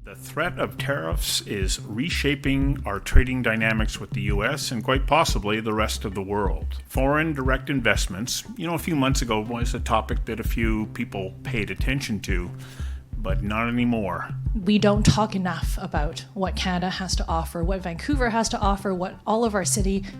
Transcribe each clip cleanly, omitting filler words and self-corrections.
The threat of tariffs is reshaping our trading dynamics with the U.S. and quite possibly the rest of the world. Foreign direct investments, a few months ago was a topic that a few people paid attention to, but not anymore. We don't talk enough about what Canada has to offer, what Vancouver has to offer, what all of our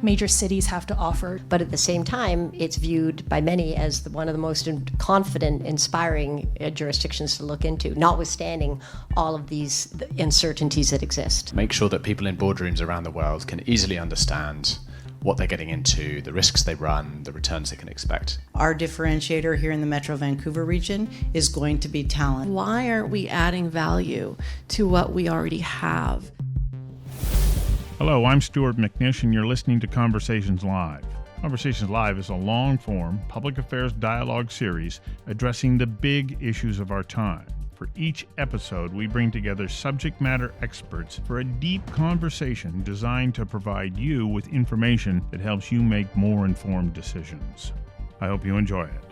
major cities have to offer. But at the same time, it's viewed by many as one of the most confident, inspiring jurisdictions to look into, notwithstanding all of these uncertainties that exist. Make sure that people in boardrooms around the world can easily understand what they're getting into, the risks they run, the returns they can expect. Our differentiator here in the Metro Vancouver region is going to be talent. Why aren't we adding value to what we already have? Hello, I'm Stuart McNish, and you're listening to Conversations Live. Conversations Live is a long-form public affairs dialogue series addressing the big issues of our time. For each episode, we bring together subject matter experts for a deep conversation designed to provide you with information that helps you make more informed decisions. I hope you enjoy it.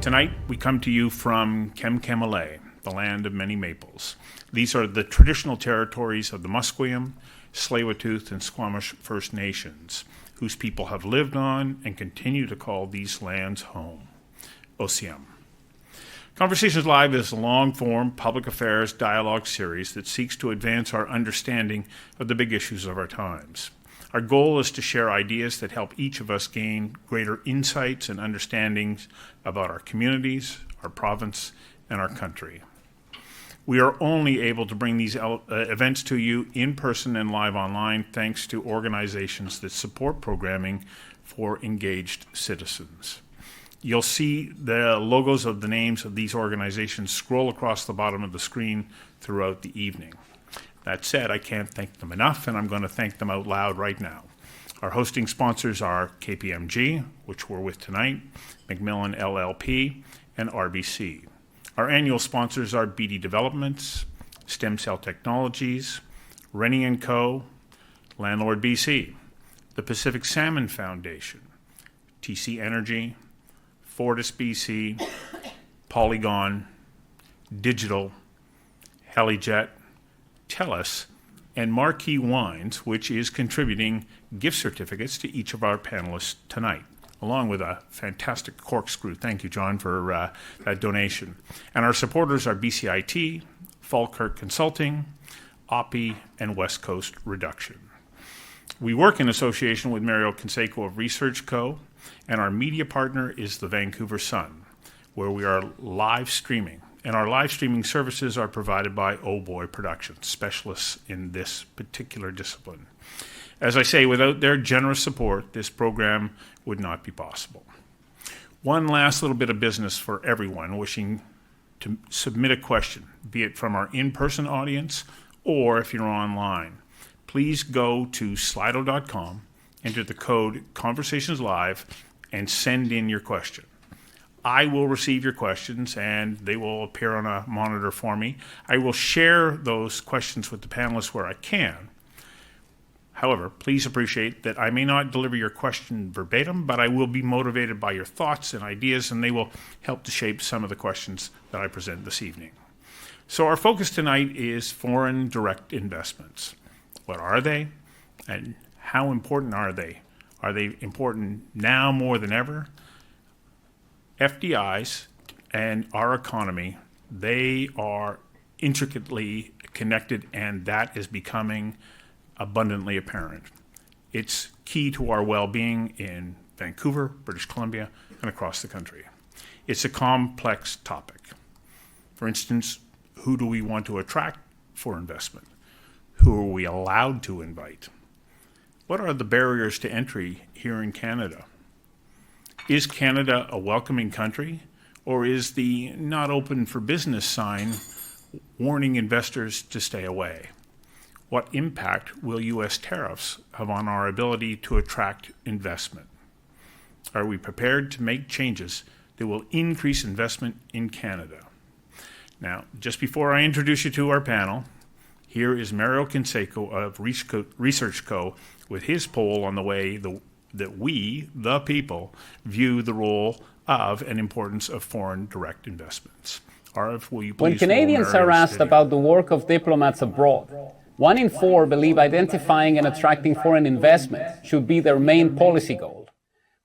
Tonight, we come to you from Kamkamale, the land of many maples. These are the traditional territories of the Musqueam, Tsleil-Waututh, and Squamish First Nations, whose people have lived on and continue to call these lands home. Osiem. Conversations Live is a long-form public affairs dialogue series that seeks to advance our understanding of the big issues of our times. Our goal is to share ideas that help each of us gain greater insights and understandings about our communities, our province, and our country. We are only able to bring these events to you in person and live online thanks to organizations that support programming for engaged citizens. You'll see the logos of the names of these organizations scroll across the bottom of the screen throughout the evening. That said, I can't thank them enough, and I'm going to thank them out loud right now. Our hosting sponsors are KPMG, which we're with tonight, McMillan LLP, and RBC. Our annual sponsors are BD Developments, Stem Cell Technologies, Rennie & Co., Landlord BC, the Pacific Salmon Foundation, TC Energy, Fortis BC, Polygon, Digital, Helijet, TELUS, and Marquee Wines, which is contributing gift certificates to each of our panelists tonight, along with a fantastic corkscrew. Thank you, John, for that donation. And our supporters are BCIT, Falkirk Consulting, OPI, and West Coast Reduction. We work in association with Mario Canseco of Research Co., and our media partner is the Vancouver Sun, where we are live streaming. And our live streaming services are provided by Oh Boy Productions, specialists in this particular discipline. As I say, without their generous support, this program would not be possible. One last little bit of business for everyone wishing to submit a question, be it from our in-person audience or if you're online. Please go to slido.com, enter the code ConversationsLive, and send in your question. I will receive your questions, and they will appear on a monitor for me. I will share those questions with the panelists where I can. However, please appreciate that I may not deliver your question verbatim, but I will be motivated by your thoughts and ideas, and they will help to shape some of the questions that I present this evening. So our focus tonight is foreign direct investments. What are they, and how important are they? Are they important now more than ever? FDIs and our economy, they are intricately connected, and that is becoming abundantly apparent. It's key to our well-being in Vancouver, British Columbia, and across the country. It's a complex topic. For instance, who do we want to attract for investment? Who are we allowed to invite? What are the barriers to entry here in Canada? Is Canada a welcoming country, or is the not open for business sign warning investors to stay away? What impact will U.S. tariffs have on our ability to attract investment? Are we prepared to make changes that will increase investment in Canada? Now, just before I introduce you to our panel, here is Mario Canseco of Research Co. with his poll on the way that we, the people, view the role of and importance of foreign direct investments. Harv, will you please? When Canadians are asked about the work of diplomats abroad, 1 in 4 believe identifying and attracting foreign investment should be their main policy goal.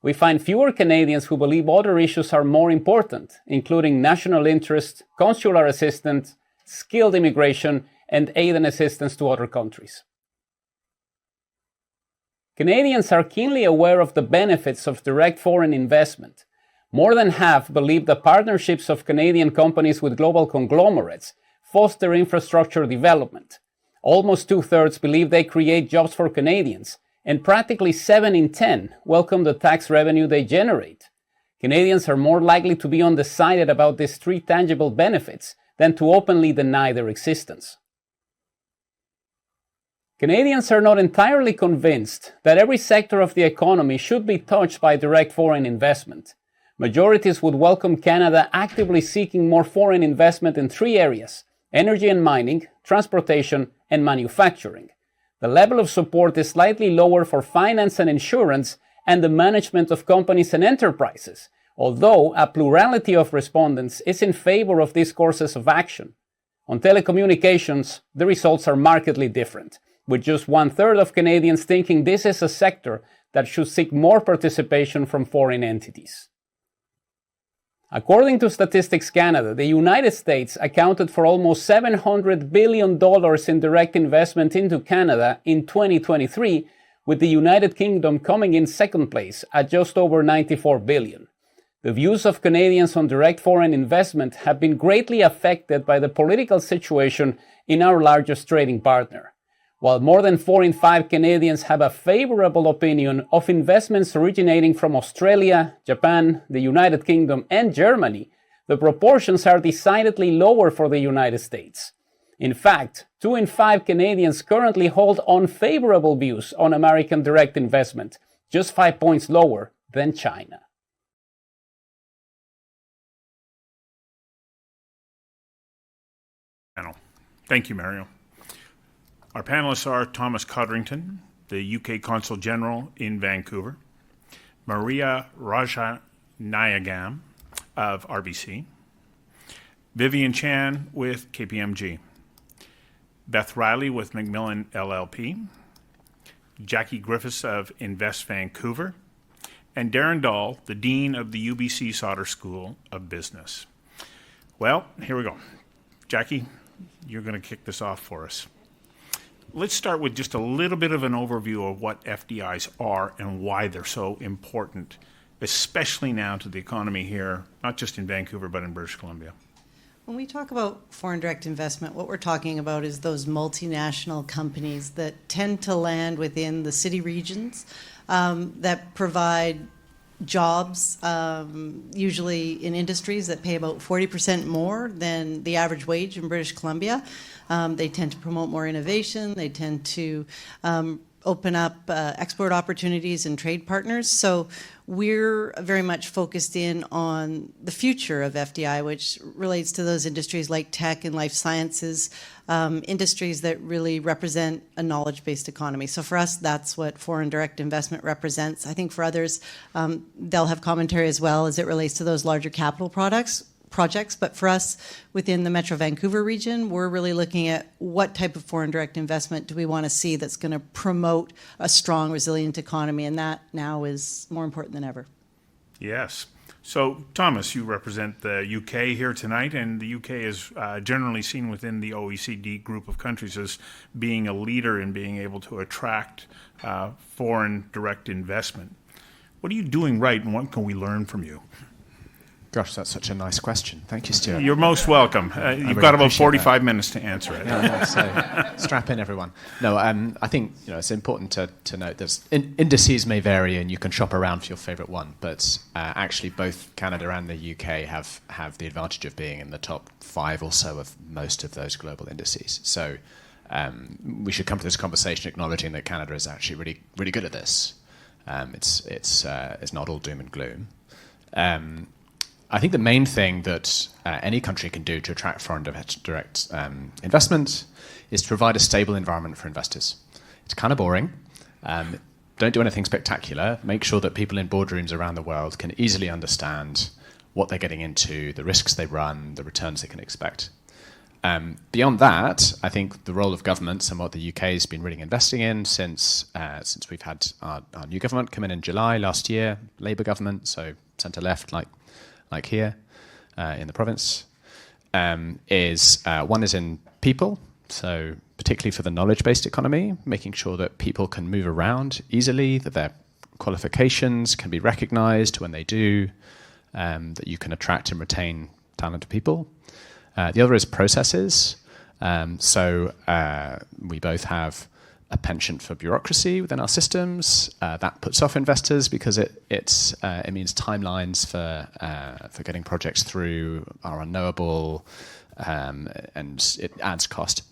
We find fewer Canadians who believe other issues are more important, including national interest, consular assistance, skilled immigration, and aid and assistance to other countries. Canadians are keenly aware of the benefits of direct foreign investment. More than half believe the partnerships of Canadian companies with global conglomerates foster infrastructure development. Almost 2/3 believe they create jobs for Canadians, and practically 7 in 10 welcome the tax revenue they generate. Canadians are more likely to be undecided about these 3 tangible benefits than to openly deny their existence. Canadians are not entirely convinced that every sector of the economy should be touched by direct foreign investment. Majorities would welcome Canada actively seeking more foreign investment in 3 areas: energy and mining, transportation, and manufacturing. The level of support is slightly lower for finance and insurance and the management of companies and enterprises, although a plurality of respondents is in favor of these courses of action. On telecommunications, the results are markedly different, with just 1/3 of Canadians thinking this is a sector that should seek more participation from foreign entities. According to Statistics Canada, the United States accounted for almost $700 billion in direct investment into Canada in 2023, with the United Kingdom coming in second place at just over $94 billion. The views of Canadians on direct foreign investment have been greatly affected by the political situation in our largest trading partner. While more than 4 in 5 Canadians have a favorable opinion of investments originating from Australia, Japan, the United Kingdom, and Germany, the proportions are decidedly lower for the United States. In fact, 2 in 5 Canadians currently hold unfavorable views on American direct investment, just 5 points lower than China. Thank you, Mario. Our panelists are Thomas Codrington, the UK Consul General in Vancouver, Maria Rajanayagam of RBC, Vivian Chan with KPMG, Beth Riley with Macmillan LLP, Jackie Griffiths of Invest Vancouver, and Darren Dahl, the Dean of the UBC Sauder School of Business. Well, here we go. Jackie, you're going to kick this off for us. Let's start with just a little bit of an overview of what FDIs are and why they're so important, especially now to the economy here, not just in Vancouver, but in British Columbia. When we talk about foreign direct investment, what we're talking about is those multinational companies that tend to land within the city regions that provide jobs, usually in industries that pay about 40% more than the average wage in British Columbia. They tend to promote more innovation. They tend to open up export opportunities and trade partners. So we're very much focused in on the future of FDI, which relates to those industries like tech and life sciences, industries that really represent a knowledge-based economy. So for us, that's what foreign direct investment represents. I think for others, they'll have commentary as well as it relates to those larger capital projects. But for us, within the Metro Vancouver region, we're really looking at what type of foreign direct investment do we want to see that's going to promote a strong, resilient economy, and that now is more important than ever. Yes. So, Thomas, you represent the UK here tonight, and the UK is generally seen within the OECD group of countries as being a leader in being able to attract foreign direct investment. What are you doing right, and what can we learn from you? Gosh, that's such a nice question. Thank you, Stuart. You're most welcome. You've got about 45 minutes to answer it. Yeah, so strap in, everyone. No, I think it's important to note that indices may vary and you can shop around for your favourite one, but actually both Canada and the UK have the advantage of being in the top 5 or so of most of those global indices. So we should come to this conversation acknowledging that Canada is actually really, really good at this. It's not all doom and gloom. I think the main thing that any country can do to attract foreign direct investment is to provide a stable environment for investors. It's kind of boring. Don't do anything spectacular. Make sure that people in boardrooms around the world can easily understand what they're getting into, the risks they run, the returns they can expect. Beyond that, I think the role of governments and what the UK has been really investing in since we've had our new government come in July last year, Labour government, so centre-left like here in the province, is one is in people, so particularly for the knowledge-based economy, making sure that people can move around easily, that their qualifications can be recognised when they do, that you can attract and retain talented people. The other is processes. So we both have a penchant for bureaucracy within our systems. That puts off investors because it means timelines for getting projects through are unknowable, and it adds cost.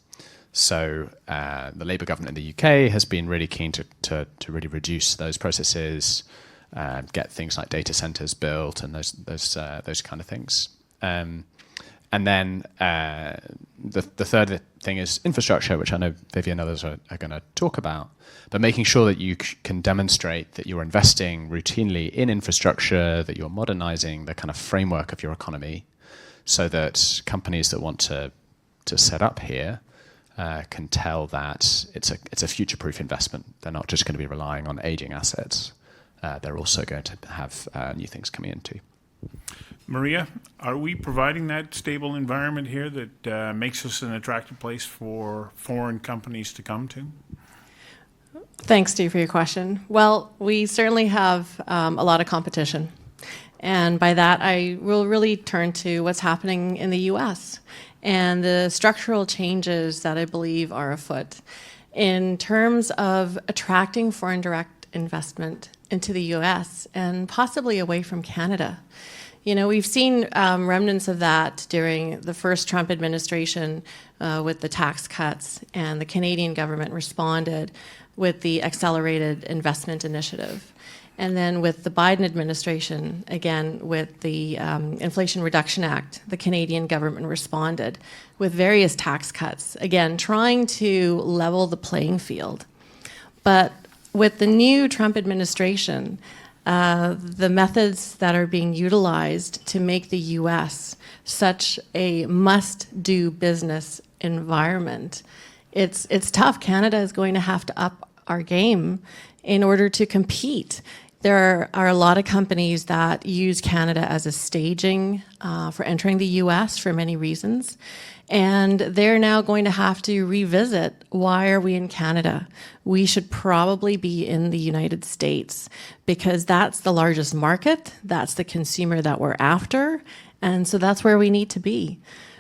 So the Labour government in the UK has been really keen to really reduce those processes, get things like data centres built and those kind of things. And then the third thing is infrastructure, which I know Vivian and others are going to talk about, but making sure that you can demonstrate that you're investing routinely in infrastructure, that you're modernizing the kind of framework of your economy so that companies that want to set up here can tell that it's a future-proof investment. They're not just going to be relying on aging assets. They're also going to have new things coming in too. Maria, are we providing that stable environment here that makes us an attractive place for foreign companies to come to? Thanks, Steve, for your question. Well, we certainly have a lot of competition. And by that, I will really turn to what's happening in the U.S. and the structural changes that I believe are afoot in terms of attracting foreign direct investment into the U.S. and possibly away from Canada. You know, we've seen remnants of that during the first Trump administration with the tax cuts, and the Canadian government responded with the Accelerated Investment Initiative. And then with the Biden administration, again, with the Inflation Reduction Act, the Canadian government responded with various tax cuts, again, trying to level the playing field. But with the new Trump administration, the methods that are being utilized to make the U.S. such a must-do business environment, it's tough. Canada is going to have to up our game in order to compete. There are a lot of companies that use Canada as a staging for entering the U.S. for many reasons. And they're now going to have to revisit, why are we in Canada? We should probably be in the United States because that's the largest market, that's the consumer that we're after, and so that's where we need to be.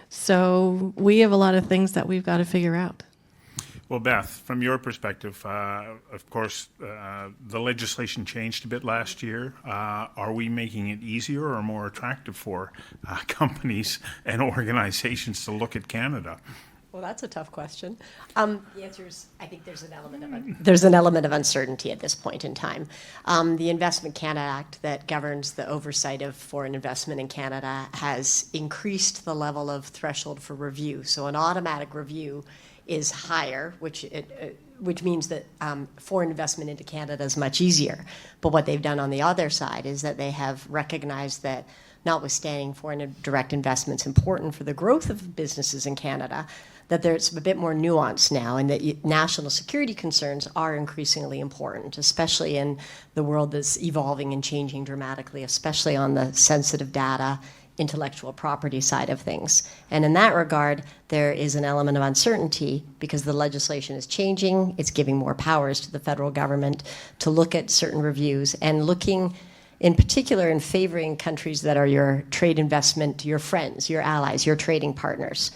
So we have a lot of things that we've got to figure out. Well, Beth, from your perspective, of course, the legislation changed a bit last year. Are we making it easier or more attractive for companies and organizations to look at Canada? Well, that's a tough question. The answer is, I think there's an element of uncertainty at this point in time. The Investment Canada Act that governs the oversight of foreign investment in Canada has increased the level of threshold for review. So an automatic review is higher, which means that foreign investment into Canada is much easier. But what they've done on the other side is that they have recognized that, notwithstanding foreign direct investment's important for the growth of businesses in Canada, that there's a bit more nuance now, and that national security concerns are increasingly important, especially in the world that's evolving and changing dramatically, especially on the sensitive data, intellectual property side of things. And in that regard, there is an element of uncertainty because the legislation is changing. It's giving more powers to the federal government to look at certain reviews, and looking in particular in favoring countries that are your trade investment, your friends, your allies, your trading partners.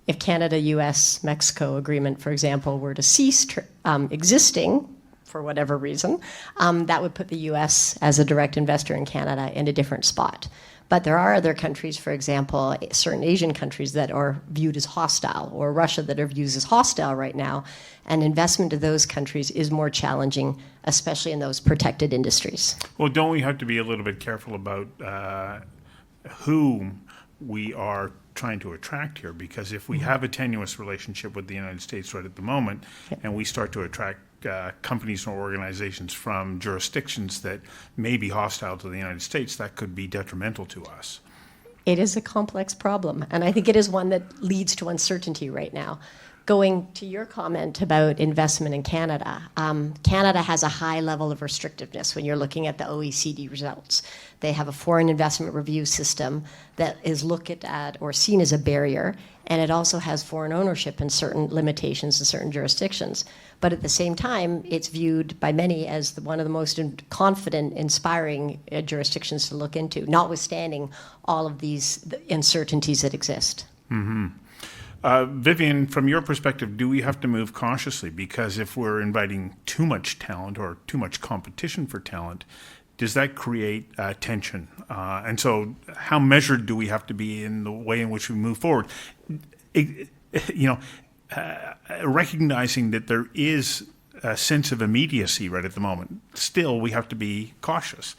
If Canada, US, Mexico agreement, for example, were to cease existing for whatever reason, that would put the US as a direct investor in Canada in a different spot. But there are other countries, for example, certain Asian countries that are viewed as hostile, or Russia that are viewed as hostile right now, and investment to those countries is more challenging, especially in those protected industries. Well, don't we have to be a little bit careful about who we are trying to attract here, because if we have a tenuous relationship with the United States right at the moment, and we start to attract companies or organizations from jurisdictions that may be hostile to the United States, that could be detrimental to us. It is a complex problem, and I think it is one that leads to uncertainty right now. Going to your comment about investment in Canada, Canada has a high level of restrictiveness when you're looking at the OECD results. They have a foreign investment review system that is looked at or seen as a barrier, and it also has foreign ownership and certain limitations in certain jurisdictions. But at the same time, it's viewed by many as one of the most confident, inspiring jurisdictions to look into, notwithstanding all of these uncertainties that exist. Mm-hmm. Vivian, from your perspective, do we have to move cautiously? Because if we're inviting too much talent or too much competition for talent, does that create tension? And so how measured do we have to be in the way in which we move forward? Recognizing that there is a sense of immediacy right at the moment, still we have to be cautious.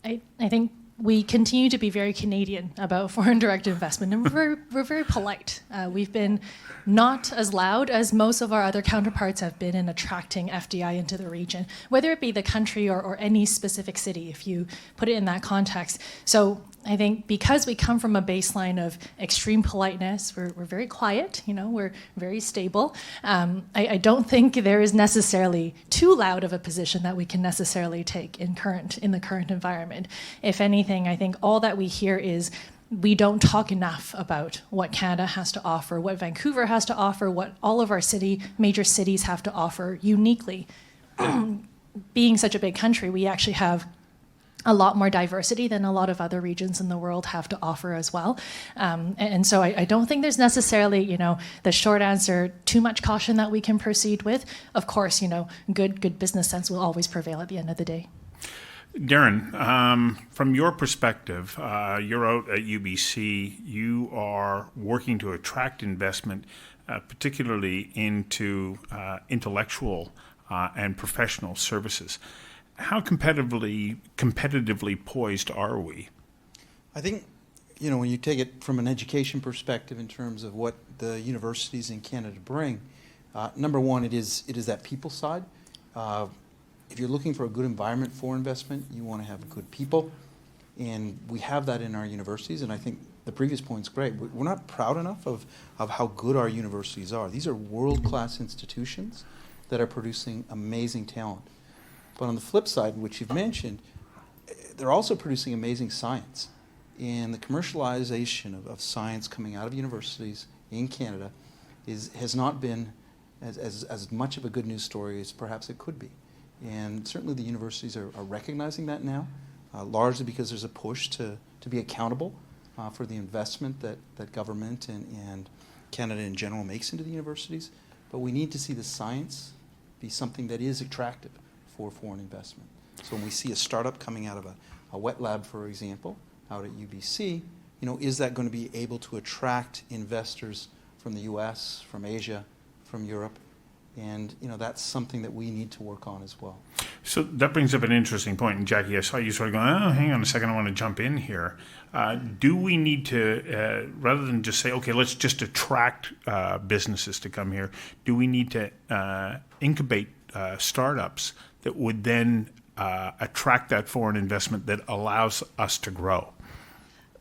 I think we continue to be very Canadian about foreign direct investment, and we're very polite. We've been not as loud as most of our other counterparts have been in attracting FDI into the region, whether it be the country or any specific city, if you put it in that context. So I think because we come from a baseline of extreme politeness, we're very quiet, we're very stable. I don't think there is necessarily too loud of a position that we can necessarily take in the current environment. If anything, I think all that we hear is we don't talk enough about what Canada has to offer, what Vancouver has to offer, what all of our major cities have to offer uniquely. Being such a big country, we actually have a lot more diversity than a lot of other regions in the world have to offer as well. And so I don't think there's necessarily, the short answer, too much caution that we can proceed with. Of course, good business sense will always prevail at the end of the day. Darren, from your perspective, you're out at UBC. You are working to attract investment, particularly into intellectual and professional services. How competitively poised are we? I think, when you take it from an education perspective in terms of what the universities in Canada bring, number one, it is that people side. If you're looking for a good environment for investment, you want to have good people, and we have that in our universities, and I think the previous point's great. We're not proud enough of how good our universities are. These are world-class institutions that are producing amazing talent. But on the flip side, which you've mentioned, they're also producing amazing science. And the commercialization of science coming out of universities in Canada has not been as much of a good news story as perhaps it could be. And certainly the universities are recognizing that now, largely because there's a push to be accountable for the investment that government and Canada in general makes into the universities. But we need to see the science be something that is attractive for foreign investment. So when we see a startup coming out of a wet lab, for example, out at UBC, is that going to be able to attract investors from the US, from Asia, from Europe? And that's something that we need to work on as well. So that brings up an interesting point. And Jackie, I saw you sort of going, hang on a second, I want to jump in here. Do we need to, rather than just say, okay, let's just attract businesses to come here, do we need to incubate startups that would then attract that foreign investment that allows us to grow?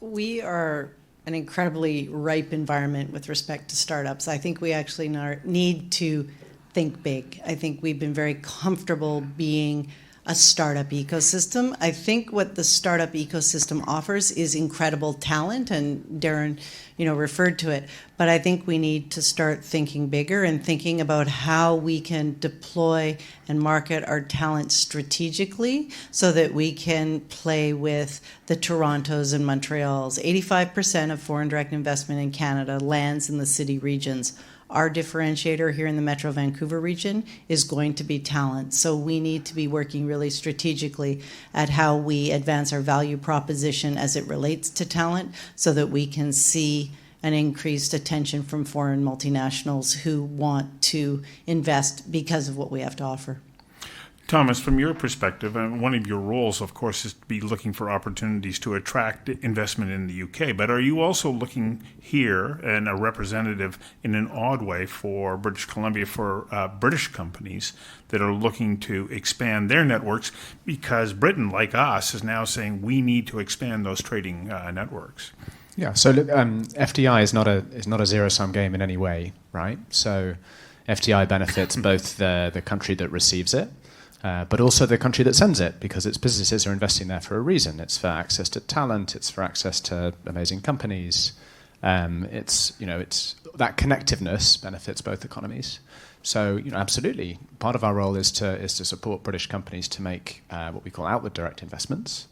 We are an incredibly ripe environment with respect to startups. I think we actually need to think big. I think we've been very comfortable being a startup ecosystem. I think what the startup ecosystem offers is incredible talent, and Darren, referred to it. But I think we need to start thinking bigger and thinking about how we can deploy and market our talent strategically so that we can play with the Torontos and Montreals. 85% of foreign direct investment in Canada lands in the city regions. Our differentiator here in the Metro Vancouver region is going to be talent. So we need to be working really strategically at how we advance our value proposition as it relates to talent so that we can see an increased attention from foreign multinationals who want to invest because of what we have to offer. Thomas, from your perspective, and one of your roles, of course, is to be looking for opportunities to attract investment in the UK. But are you also looking here, and a representative in an odd way for British Columbia, for British companies that are looking to expand their networks? Because Britain, like us, is now saying we need to expand those trading networks. Yeah. So look, FDI is not a zero-sum game in any way, right? So FDI benefits both the country that receives it, but also the country that sends it, because its businesses are investing there for a reason. It's for access to talent. It's for access to amazing companies. It's that connectiveness benefits both economies. So absolutely, part of our role is to support British companies to make what we call outward direct investments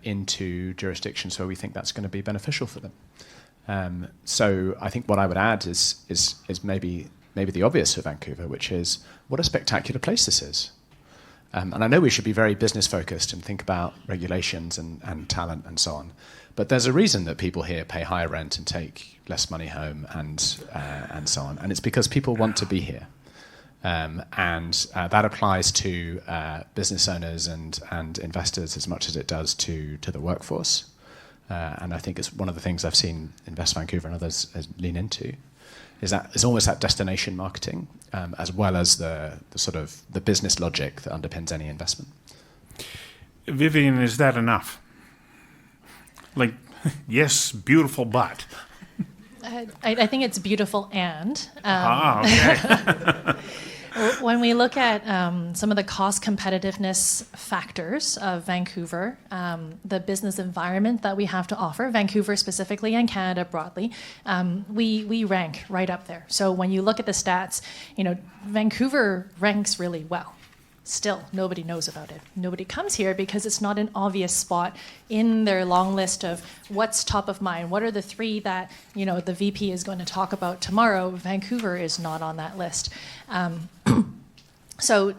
into jurisdictions where we think that's going to be beneficial for them. So I think what I would add is maybe the obvious for Vancouver, which is what a spectacular place this is. And I know we should be very business focused and think about regulations and talent and so on. But there's a reason that people here pay higher rent and take less money home and so on. And it's because people want to be here. And that applies to business owners and investors as much as it does to the workforce. And I think it's one of the things I've seen Invest Vancouver and others lean into. Is almost that destination marketing, as well as the sort of the business logic that underpins any investment. Vivian, is that enough? Like, yes, beautiful, but. I think it's beautiful and. Okay. When we look at some of the cost competitiveness factors of Vancouver, the business environment that we have to offer, Vancouver specifically and Canada broadly, we rank right up there. So when you look at the stats, Vancouver ranks really well. Still, nobody knows about it. Nobody comes here because it's not an obvious spot in their long list of what's top of mind. What are the three that the VP is going to talk about tomorrow? Vancouver is not on that list. So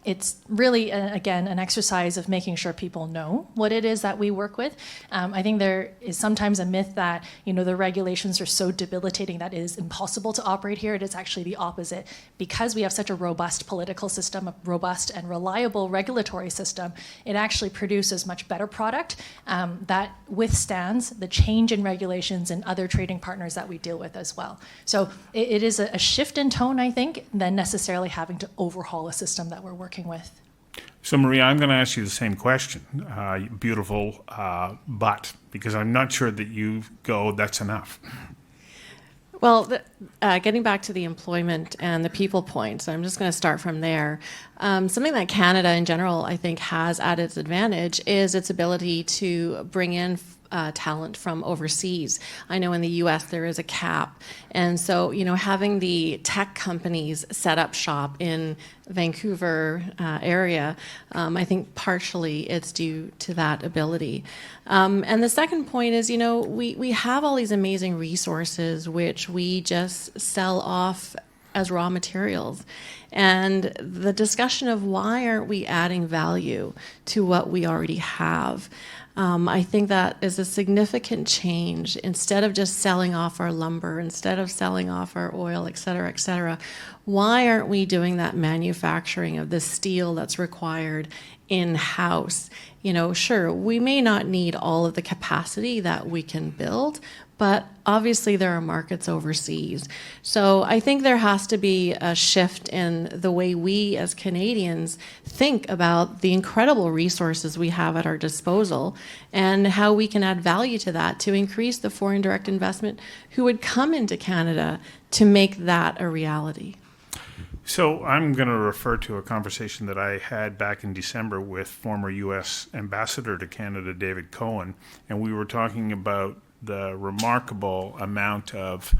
it's really, again, an exercise of making sure people know what it is that we work with. I think there is sometimes a myth that, the regulations are so debilitating that it is impossible to operate here. It is actually the opposite. Because we have such a robust political system, a robust and reliable regulatory system, it actually produces much better product that withstands the change in regulations and other trading partners that we deal with as well. So it is a shift in tone, I think, than necessarily having to overhaul a system that we're working with. So, Maria, I'm going to ask you the same question. Beautiful, but, because I'm not sure that you go, that's enough. Well, getting back to the employment and the people point, so I'm just going to start from there. Something that Canada in general, I think, has at its advantage is its ability to bring in talent from overseas. I know in the U.S. there is a cap, and so having the tech companies set up shop in Vancouver area, I think partially it's due to that ability. And the second point is, we have all these amazing resources which we just sell off as raw materials. And the discussion of why aren't we adding value to what we already have? I think that is a significant change. Instead of just selling off our lumber, instead of selling off our oil, et cetera, why aren't we doing that manufacturing of the steel that's required in-house? Sure, we may not need all of the capacity that we can build, but obviously there are markets overseas. So I think there has to be a shift in the way we as Canadians think about the incredible resources we have at our disposal and how we can add value to that to increase the foreign direct investment who would come into Canada to make that a reality. So I'm going to refer to a conversation that I had back in December with former U.S. Ambassador to Canada, David Cohen, and we were talking about the remarkable amount of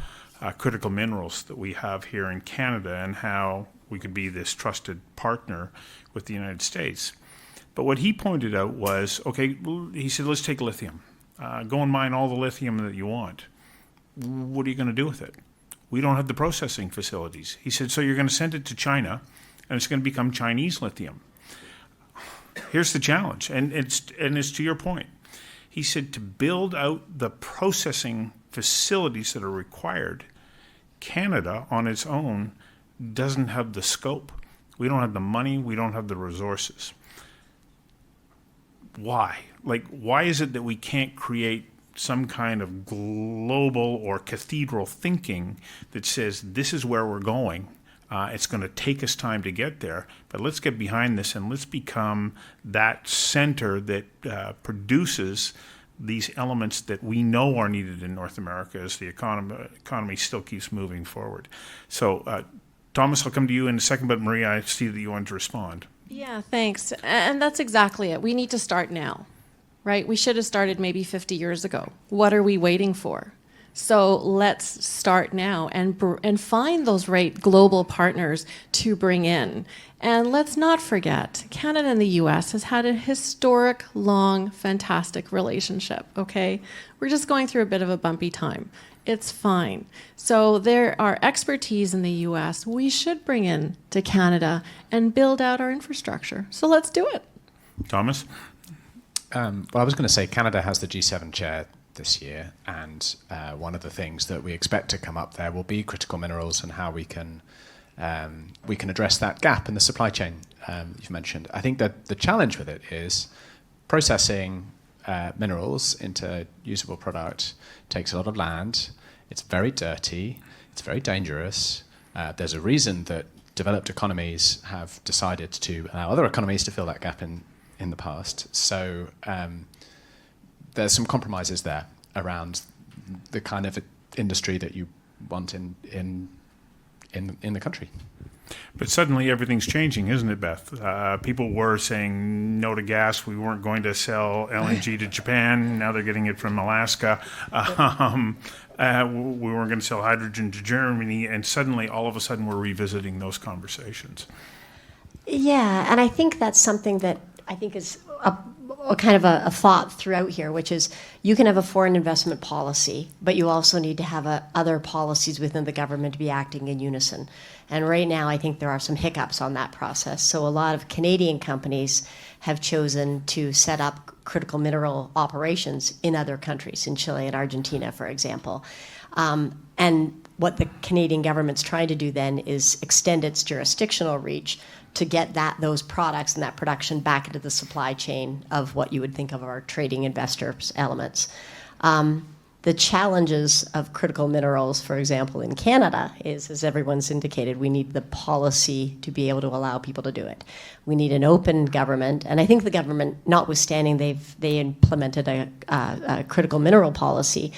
critical minerals that we have here in Canada and how we could be this trusted partner with the United States. But what he pointed out was, okay, he said, let's take lithium. Go and mine all the lithium that you want. What are you going to do with it? We don't have the processing facilities. He said, so you're going to send it to China, and it's going to become Chinese lithium. Here's the challenge, and it's to your point. He said to build out the processing facilities that are required, Canada on its own doesn't have the scope. We don't have the money. We don't have the resources. Why? Like, why is it that we can't create some kind of global or cathedral thinking that says this is where we're going? It's going to take us time to get there, but let's get behind this and let's become that center that produces these elements that we know are needed in North America as the economy still keeps moving forward. So, Thomas, I'll come to you in a second, but Maria, I see that you want to respond. Yeah, thanks. And that's exactly it. We need to start now, right? We should have started maybe 50 years ago. What are we waiting for? So let's start now and find those right global partners to bring in. And let's not forget, Canada and the US has had a historic, long, fantastic relationship, okay? We're just going through a bit of a bumpy time. It's fine. So there are expertise in the US we should bring in to Canada and build out our infrastructure. So let's do it. Thomas? Well, I was going to say Canada has the G7 chair this year, and one of the things that we expect to come up there will be critical minerals and how we can address that gap in the supply chain you've mentioned. I think that the challenge with it is processing minerals into usable product takes a lot of land. It's very dirty. It's very dangerous. There's a reason that developed economies have decided to allow other economies to fill that gap in the past. So there's some compromises there around the kind of industry that you want in the country. But suddenly everything's changing, isn't it, Beth? People were saying no to gas. We weren't going to sell LNG to Japan. Now they're getting it from Alaska. We weren't going to sell hydrogen to Germany. And suddenly, all of a sudden, we're revisiting those conversations. Yeah, and I think that's something that I think is a kind of a thought throughout here, which is you can have a foreign investment policy, but you also need to have other policies within the government to be acting in unison. And right now, I think there are some hiccups on that process. So a lot of Canadian companies have chosen to set up critical mineral operations in other countries, in Chile and Argentina, for example. And what the Canadian government's trying to do then is extend its jurisdictional reach to get those products and that production back into the supply chain of what you would think of our trading investors elements. The challenges of critical minerals, for example, in Canada is, as everyone's indicated, we need the policy to be able to allow people to do it. We need an open government, and I think the government, notwithstanding they implemented a critical mineral policy,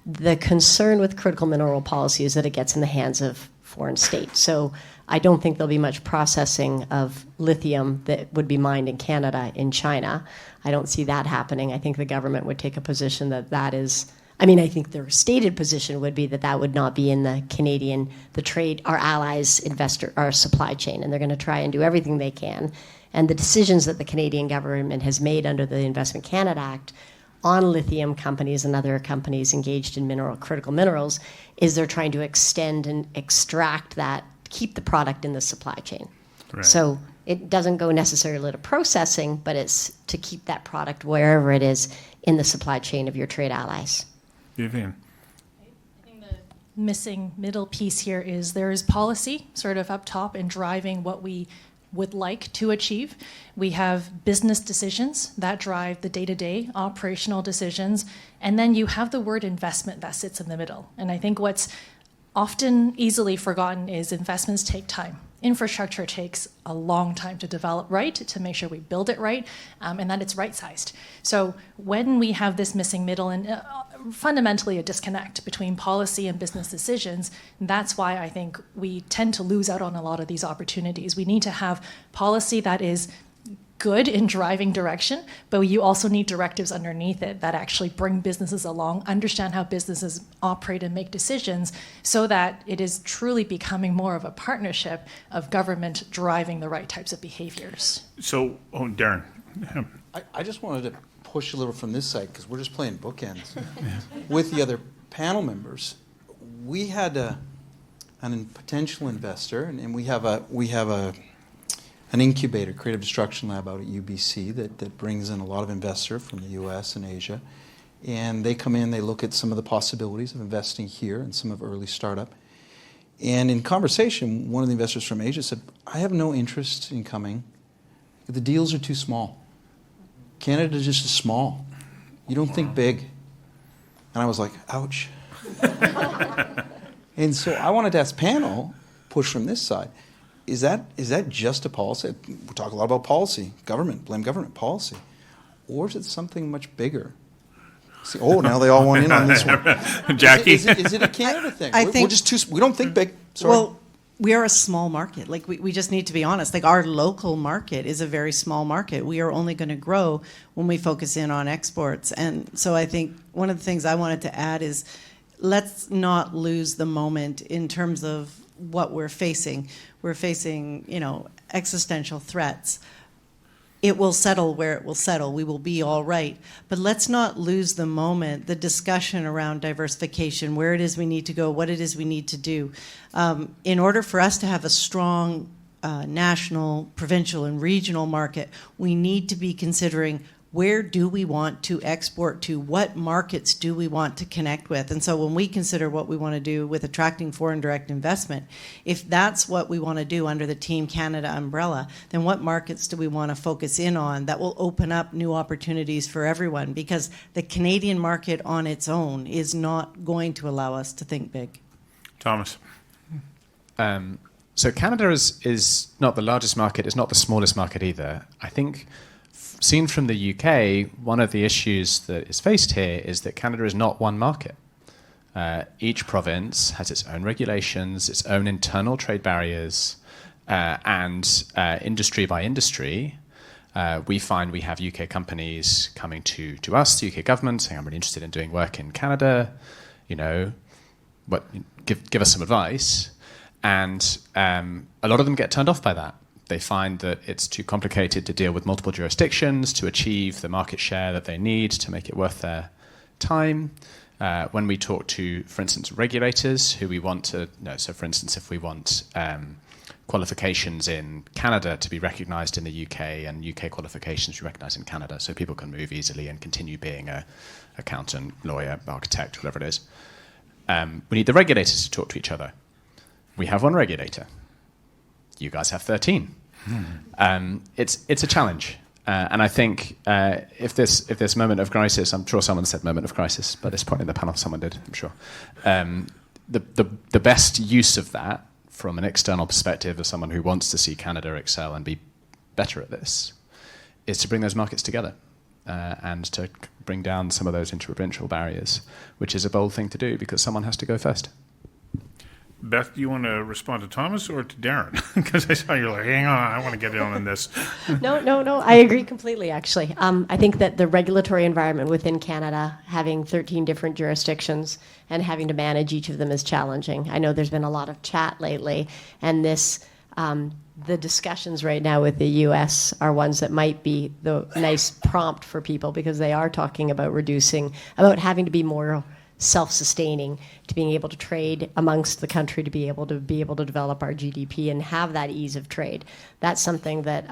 the concern with critical mineral policy is that it gets in the hands of foreign states. So I don't think there'll be much processing of lithium that would be mined in Canada in China. I don't see that happening. I think the government would take a position that is, I think their stated position would be that would not be in the Canadian, the trade, our allies' our supply chain, and they're going to try and do everything they can. And the decisions that the Canadian government has made under the Investment Canada Act on lithium companies and other companies engaged in critical minerals is they're trying to extend and extract that, keep the product in the supply chain. Right. So it doesn't go necessarily to processing, but it's to keep that product wherever it is in the supply chain of your trade allies. Vivian. I think the missing middle piece here is there is policy sort of up top and driving what we would like to achieve. We have business decisions that drive the day-to-day operational decisions, and then you have the word investment that sits in the middle. And I think what's often easily forgotten is investments take time. Infrastructure takes a long time to develop right, to make sure we build it right, and that it's right-sized. So when we have this missing middle and fundamentally a disconnect between policy and business decisions, that's why I think we tend to lose out on a lot of these opportunities. We need to have policy that is good in driving direction, but you also need directives underneath it that actually bring businesses along, understand how businesses operate and make decisions, so that it is truly becoming more of a partnership of government driving the right types of behaviors. So, Darren. I just wanted to push a little from this side because we're just playing bookends with the other panel members. We had a potential investor, and we have an incubator, creative destruction lab out at UBC that brings in a lot of investors from the US and Asia. And they come in, they look at some of the possibilities of investing here and some of early startup. And in conversation, one of the investors from Asia said, I have no interest in coming. The deals are too small. Canada is just small. You don't think big. And I was like, ouch. And so I wanted to ask panel, push from this side, is that just a policy? We talk a lot about policy, government, blame government policy. Or is it something much bigger? See, now they all want in on this one. Jackie? Is it a Canada thing? I We're think- just we don't think big. Sorry. Well, we are a small market. Like, we just need to be honest. Like, our local market is a very small market. We are only going to grow when we focus in on exports. And so I think one of the things I wanted to add is, let's not lose the moment in terms of what we're facing. We're facing, existential threats. It will settle where it will settle. We will be all right. But let's not lose the moment, the discussion around diversification, where it is we need to go, what it is we need to do. In order for us to have a strong national, provincial, and regional market, we need to be considering, where do we want to export to? What markets do we want to connect with? And so when we consider what we want to do with attracting foreign direct investment, if that's what we want to do under the Team Canada umbrella, then what markets do we want to focus in on that will open up new opportunities for everyone? Because the Canadian market on its own is not going to allow us to think big. Thomas? So Canada is not the largest market, it's not the smallest market either. I think, seen from the UK, one of the issues that is faced here is that Canada is not one market. Each province has its own regulations, its own internal trade barriers, and industry by industry, we find we have UK companies coming to us, the UK government, saying, I'm really interested in doing work in Canada, give us some advice. And a lot of them get turned off by that. They find that it's too complicated to deal with multiple jurisdictions to achieve the market share that they need to make it worth their time. When we talk to, for instance, regulators who we want to know, so for instance, if we want qualifications in Canada to be recognised in the UK and UK qualifications to be recognised in Canada so people can move easily and continue being an accountant, lawyer, architect, whatever it is, we need the regulators to talk to each other. We have one regulator. You guys have 13. It's a challenge. And I think if this moment of crisis, I'm sure someone said moment of crisis, by this point in the panel, someone did, I'm sure. The best use of that from an external perspective of someone who wants to see Canada excel and be better at this is to bring those markets together and to bring down some of those interprovincial barriers, which is a bold thing to do because someone has to go first. Beth, do you want to respond to Thomas or to Darren? Because I saw you're like, hang on, I want to get in on this. No, I agree completely, actually. I think that the regulatory environment within Canada, having 13 different jurisdictions and having to manage each of them is challenging. I know there's been a lot of chat lately, and the discussions right now with the U.S. are ones that might be the nice prompt for people because they are talking about about having to be more self-sustaining, to being able to trade amongst the country, to be able to develop our GDP and have that ease of trade. That's something that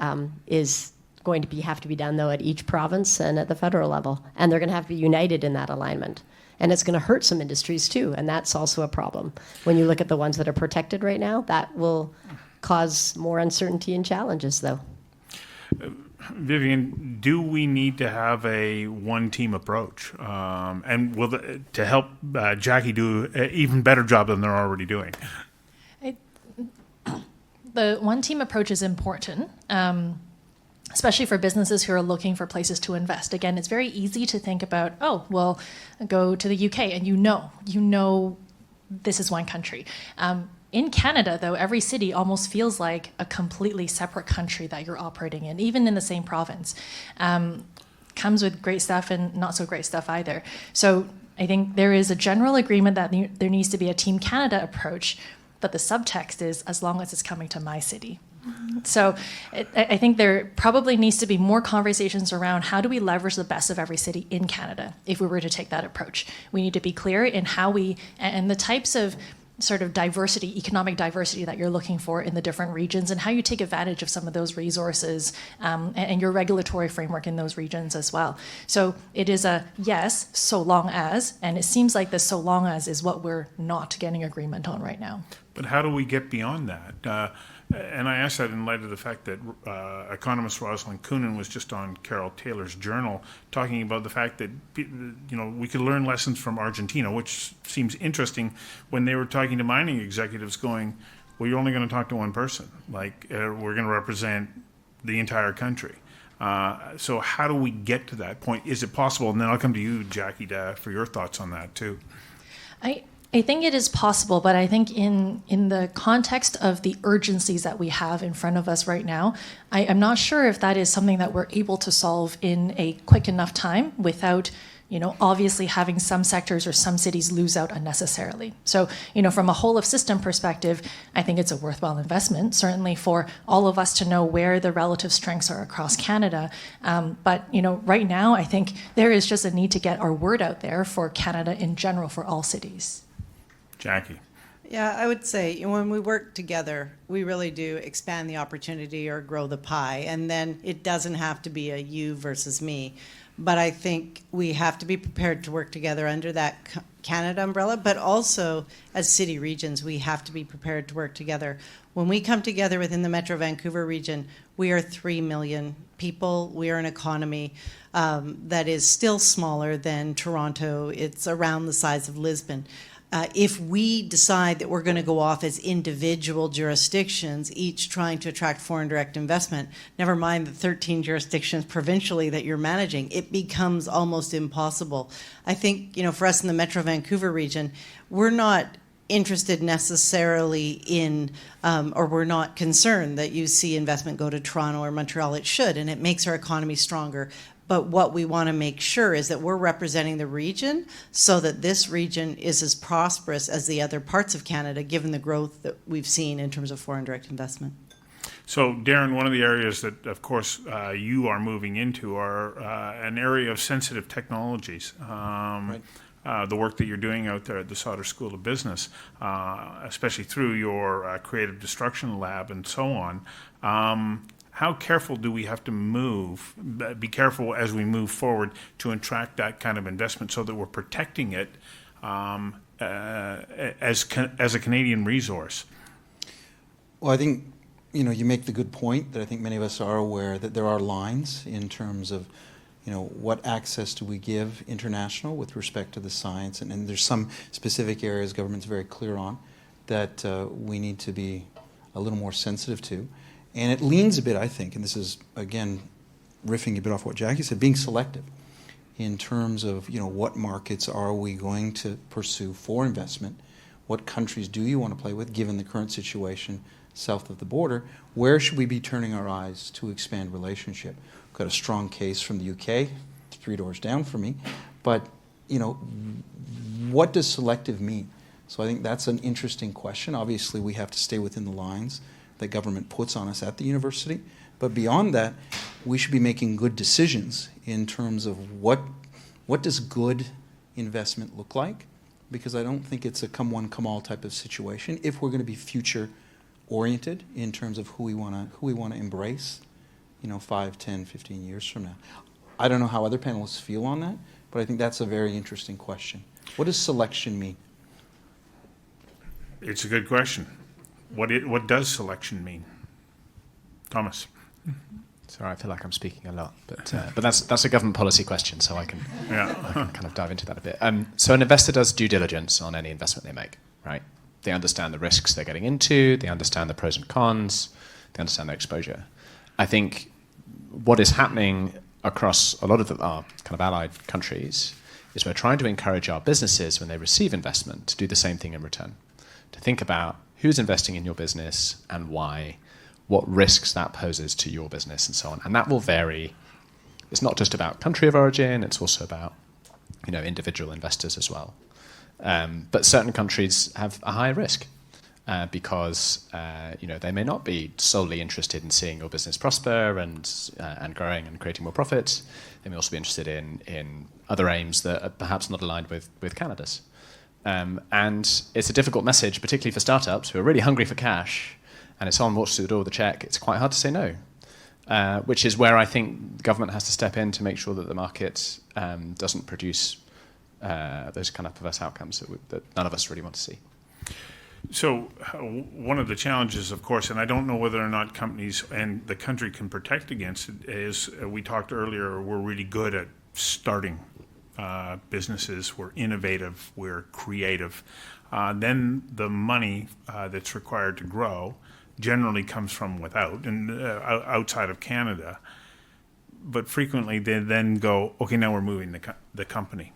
is going to have to be done, though, at each province and at the federal level. And they're going to have to be united in that alignment. And it's going to hurt some industries, too, and that's also a problem. When you look at the ones that are protected right now, that will cause more uncertainty and challenges, though. Vivian, do we need to have a one-team approach? And to help Jackie do an even better job than they're already doing? The one-team approach is important, especially for businesses who are looking for places to invest. Again, it's very easy to think about, go to the UK, and you know this is one country. In Canada, though, every city almost feels like a completely separate country that you're operating in, even in the same province. Comes with great stuff and not so great stuff either. So I think there is a general agreement that there needs to be a Team Canada approach, but the subtext is as long as it's coming to my city. So I think there probably needs to be more conversations around how do we leverage the best of every city in Canada if we were to take that approach. We need to be clear in how and the types of sort of diversity, economic diversity that you're looking for in the different regions and how you take advantage of some of those resources and your regulatory framework in those regions as well. So it is a yes, so long as, and it seems like the so long as is what we're not getting agreement on right now. But how do we get beyond that? And I ask that in light of the fact that economist Rosalind Coonan was just on Carol Taylor's Journal talking about the fact that we could learn lessons from Argentina, which seems interesting when they were talking to mining executives going, well, you're only going to talk to one person. Like, we're going to represent the entire country. So how do we get to that point? Is it possible? And then I'll come to you, Jackie, for your thoughts on that too. I think it is possible, but I think in the context of the urgencies that we have in front of us right now, I'm not sure if that is something that we're able to solve in a quick enough time without, obviously having some sectors or some cities lose out unnecessarily. So, from a whole of system perspective, I think it's a worthwhile investment, certainly for all of us to know where the relative strengths are across Canada. But, right now, I think there is just a need to get our word out there for Canada in general, for all cities. Jackie. Yeah, I would say when we work together, we really do expand the opportunity or grow the pie. And then it doesn't have to be a you versus me. But I think we have to be prepared to work together under that Canada umbrella. But also, as city regions, we have to be prepared to work together. When we come together within the Metro Vancouver region, we are 3 million people. We are an economy that is still smaller than Toronto. It's around the size of Lisbon. If we decide that we're going to go off as individual jurisdictions, each trying to attract foreign direct investment, never mind the 13 jurisdictions provincially that you're managing, it becomes almost impossible. I think, for us in the Metro Vancouver region, we're not interested necessarily in, or we're not concerned that you see investment go to Toronto or Montreal. It should, and it makes our economy stronger. But what we want to make sure is that we're representing the region so that this region is as prosperous as the other parts of Canada, given the growth that we've seen in terms of foreign direct investment. So, Darren, one of the areas that, of course, you are moving into are an area of sensitive technologies. Right. The work that you're doing out there at the Sauder School of Business, especially through your creative destruction lab and so on. How careful do we have to be careful as we move forward to attract that kind of investment so that we're protecting it as a Canadian resource? Well, I think, you make the good point that I think many of us are aware that there are lines in terms of, what access do we give international with respect to the science. And there's some specific areas government's very clear on that we need to be a little more sensitive to. And it leans a bit, I think, and this is, again, riffing a bit off what Jackie said, being selective in terms of, what markets are we going to pursue for investment? What countries do you want to play with, given the current situation south of the border? Where should we be turning our eyes to expand relationship? We've got a strong case from the UK, 3 doors down from me. But, what does selective mean? So I think that's an interesting question. Obviously, we have to stay within the lines that government puts on us at the university. But beyond that, we should be making good decisions in terms of what does good investment look like, because I don't think it's a come one, come all type of situation if we're going to be future oriented in terms of who we want to embrace, 5, 10, 15 years from now. I don't know how other panelists feel on that, but I think that's a very interesting question. What does selection mean? It's a good question. What does selection mean? Thomas. Sorry, I feel like I'm speaking a lot, but that's a government policy question, so I can kind of dive into that a bit. So an investor does due diligence on any investment they make, right? They understand the risks they're getting into, they understand the pros and cons, they understand their exposure. I think what is happening across a lot of our kind of allied countries is we're trying to encourage our businesses when they receive investment to do the same thing in return, to think about who's investing in your business and why, what risks that poses to your business and so on. And that will vary. It's not just about country of origin, it's also about individual investors as well. But certain countries have a higher risk because they may not be solely interested in seeing your business prosper and growing and creating more profits. They may also be interested in other aims that are perhaps not aligned with Canada's. And it's a difficult message, particularly for startups who are really hungry for cash, and if someone walks through the door with a check, it's quite hard to say no, which is where I think government has to step in to make sure that the market doesn't produce those kind of perverse outcomes that none of us really want to see. So one of the challenges, of course, and I don't know whether or not companies and the country can protect against it, is we talked earlier, we're really good at starting businesses. We're innovative. We're creative. Then the money that's required to grow generally comes from without and outside of Canada. But frequently they then go, okay, now we're moving the company.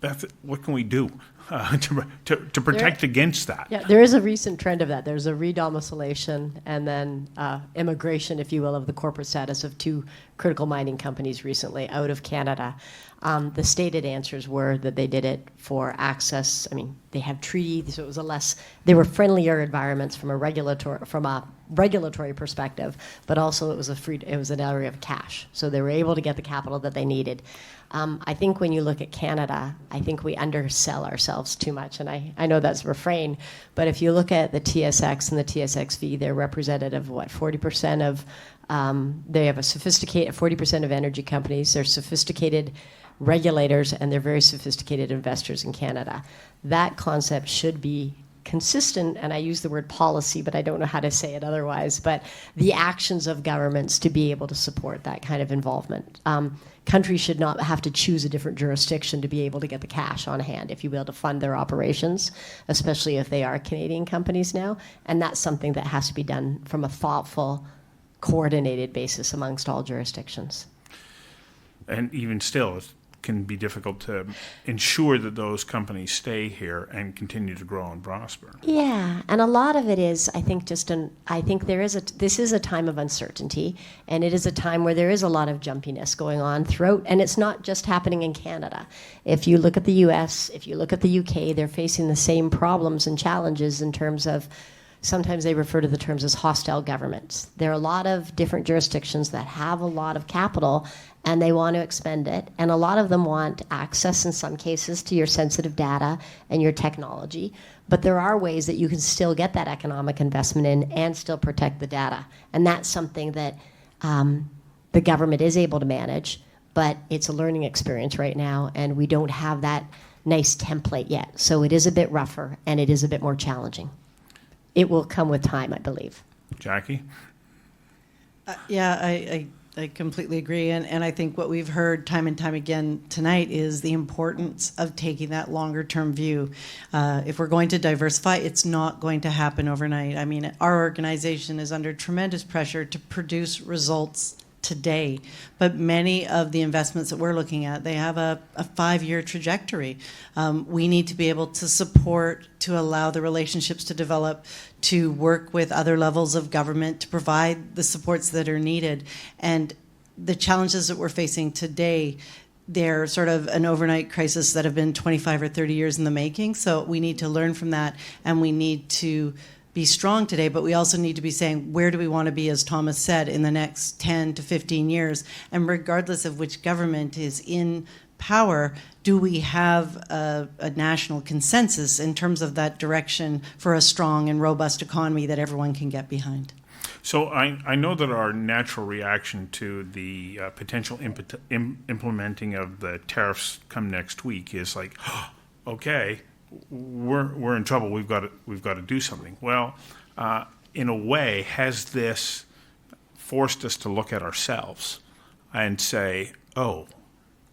Beth, what can we do to protect against that? Yeah, there is a recent trend of that. There's a redomiciliation and then immigration, if you will, of the corporate status of two critical mining companies recently out of Canada. The stated answers were that they did it for access. I mean, they have treaty, so it was they were friendlier environments from a regulatory perspective, but also it was an area of cash. So they were able to get the capital that they needed. I think when you look at Canada, I think we undersell ourselves too much, and I know that's a refrain, but if you look at the TSX and the TSXV, they're representative of 40% of, they have 40% of energy companies, they're sophisticated regulators, and they're very sophisticated investors in Canada. That concept should be consistent, and I use the word policy, but I don't know how to say it otherwise, but the actions of governments to be able to support that kind of involvement. Countries should not have to choose a different jurisdiction to be able to get the cash on hand, if you will, to fund their operations, especially if they are Canadian companies now, and that's something that has to be done from a thoughtful, coordinated basis amongst all jurisdictions. And even still, it can be difficult to ensure that those companies stay here and continue to grow and prosper. Yeah, and a lot of it is, I think, this is a time of uncertainty, and it is a time where there is a lot of jumpiness going on throughout, and it's not just happening in Canada. If you look at the US, if you look at the UK, they're facing the same problems and challenges in terms of, sometimes they refer to the terms as hostile governments. There are a lot of different jurisdictions that have a lot of capital and they want to expend it. And a lot of them want access, in some cases, to your sensitive data and your technology. But there are ways that you can still get that economic investment in and still protect the data. And that's something that the government is able to manage, but it's a learning experience right now, and we don't have that nice template yet. So it is a bit rougher and it is a bit more challenging. It will come with time, I believe. Jackie? I completely agree. And I think what we've heard time and time again tonight is the importance of taking that longer term view. If we're going to diversify, it's not going to happen overnight. I mean, our organization is under tremendous pressure to produce results today, but many of the investments that we're looking at, they have a 5-year trajectory. We need to be able to support, to allow the relationships to develop, to work with other levels of government to provide the supports that are needed. And the challenges that we're facing today, they're sort of an overnight crisis that have been 25 or 30 years in the making. So we need to learn from that, and we need to be strong today, but we also need to be saying, where do we want to be, as Thomas said, in the next 10 to 15 years? And regardless of which government is in power, do we have a national consensus in terms of that direction for a strong and robust economy that everyone can get behind? So I know that our natural reaction to the potential implementing of the tariffs come next week is like, okay, we're in trouble. We've got to do something. Well, in a way, has this forced us to look at ourselves and say, oh,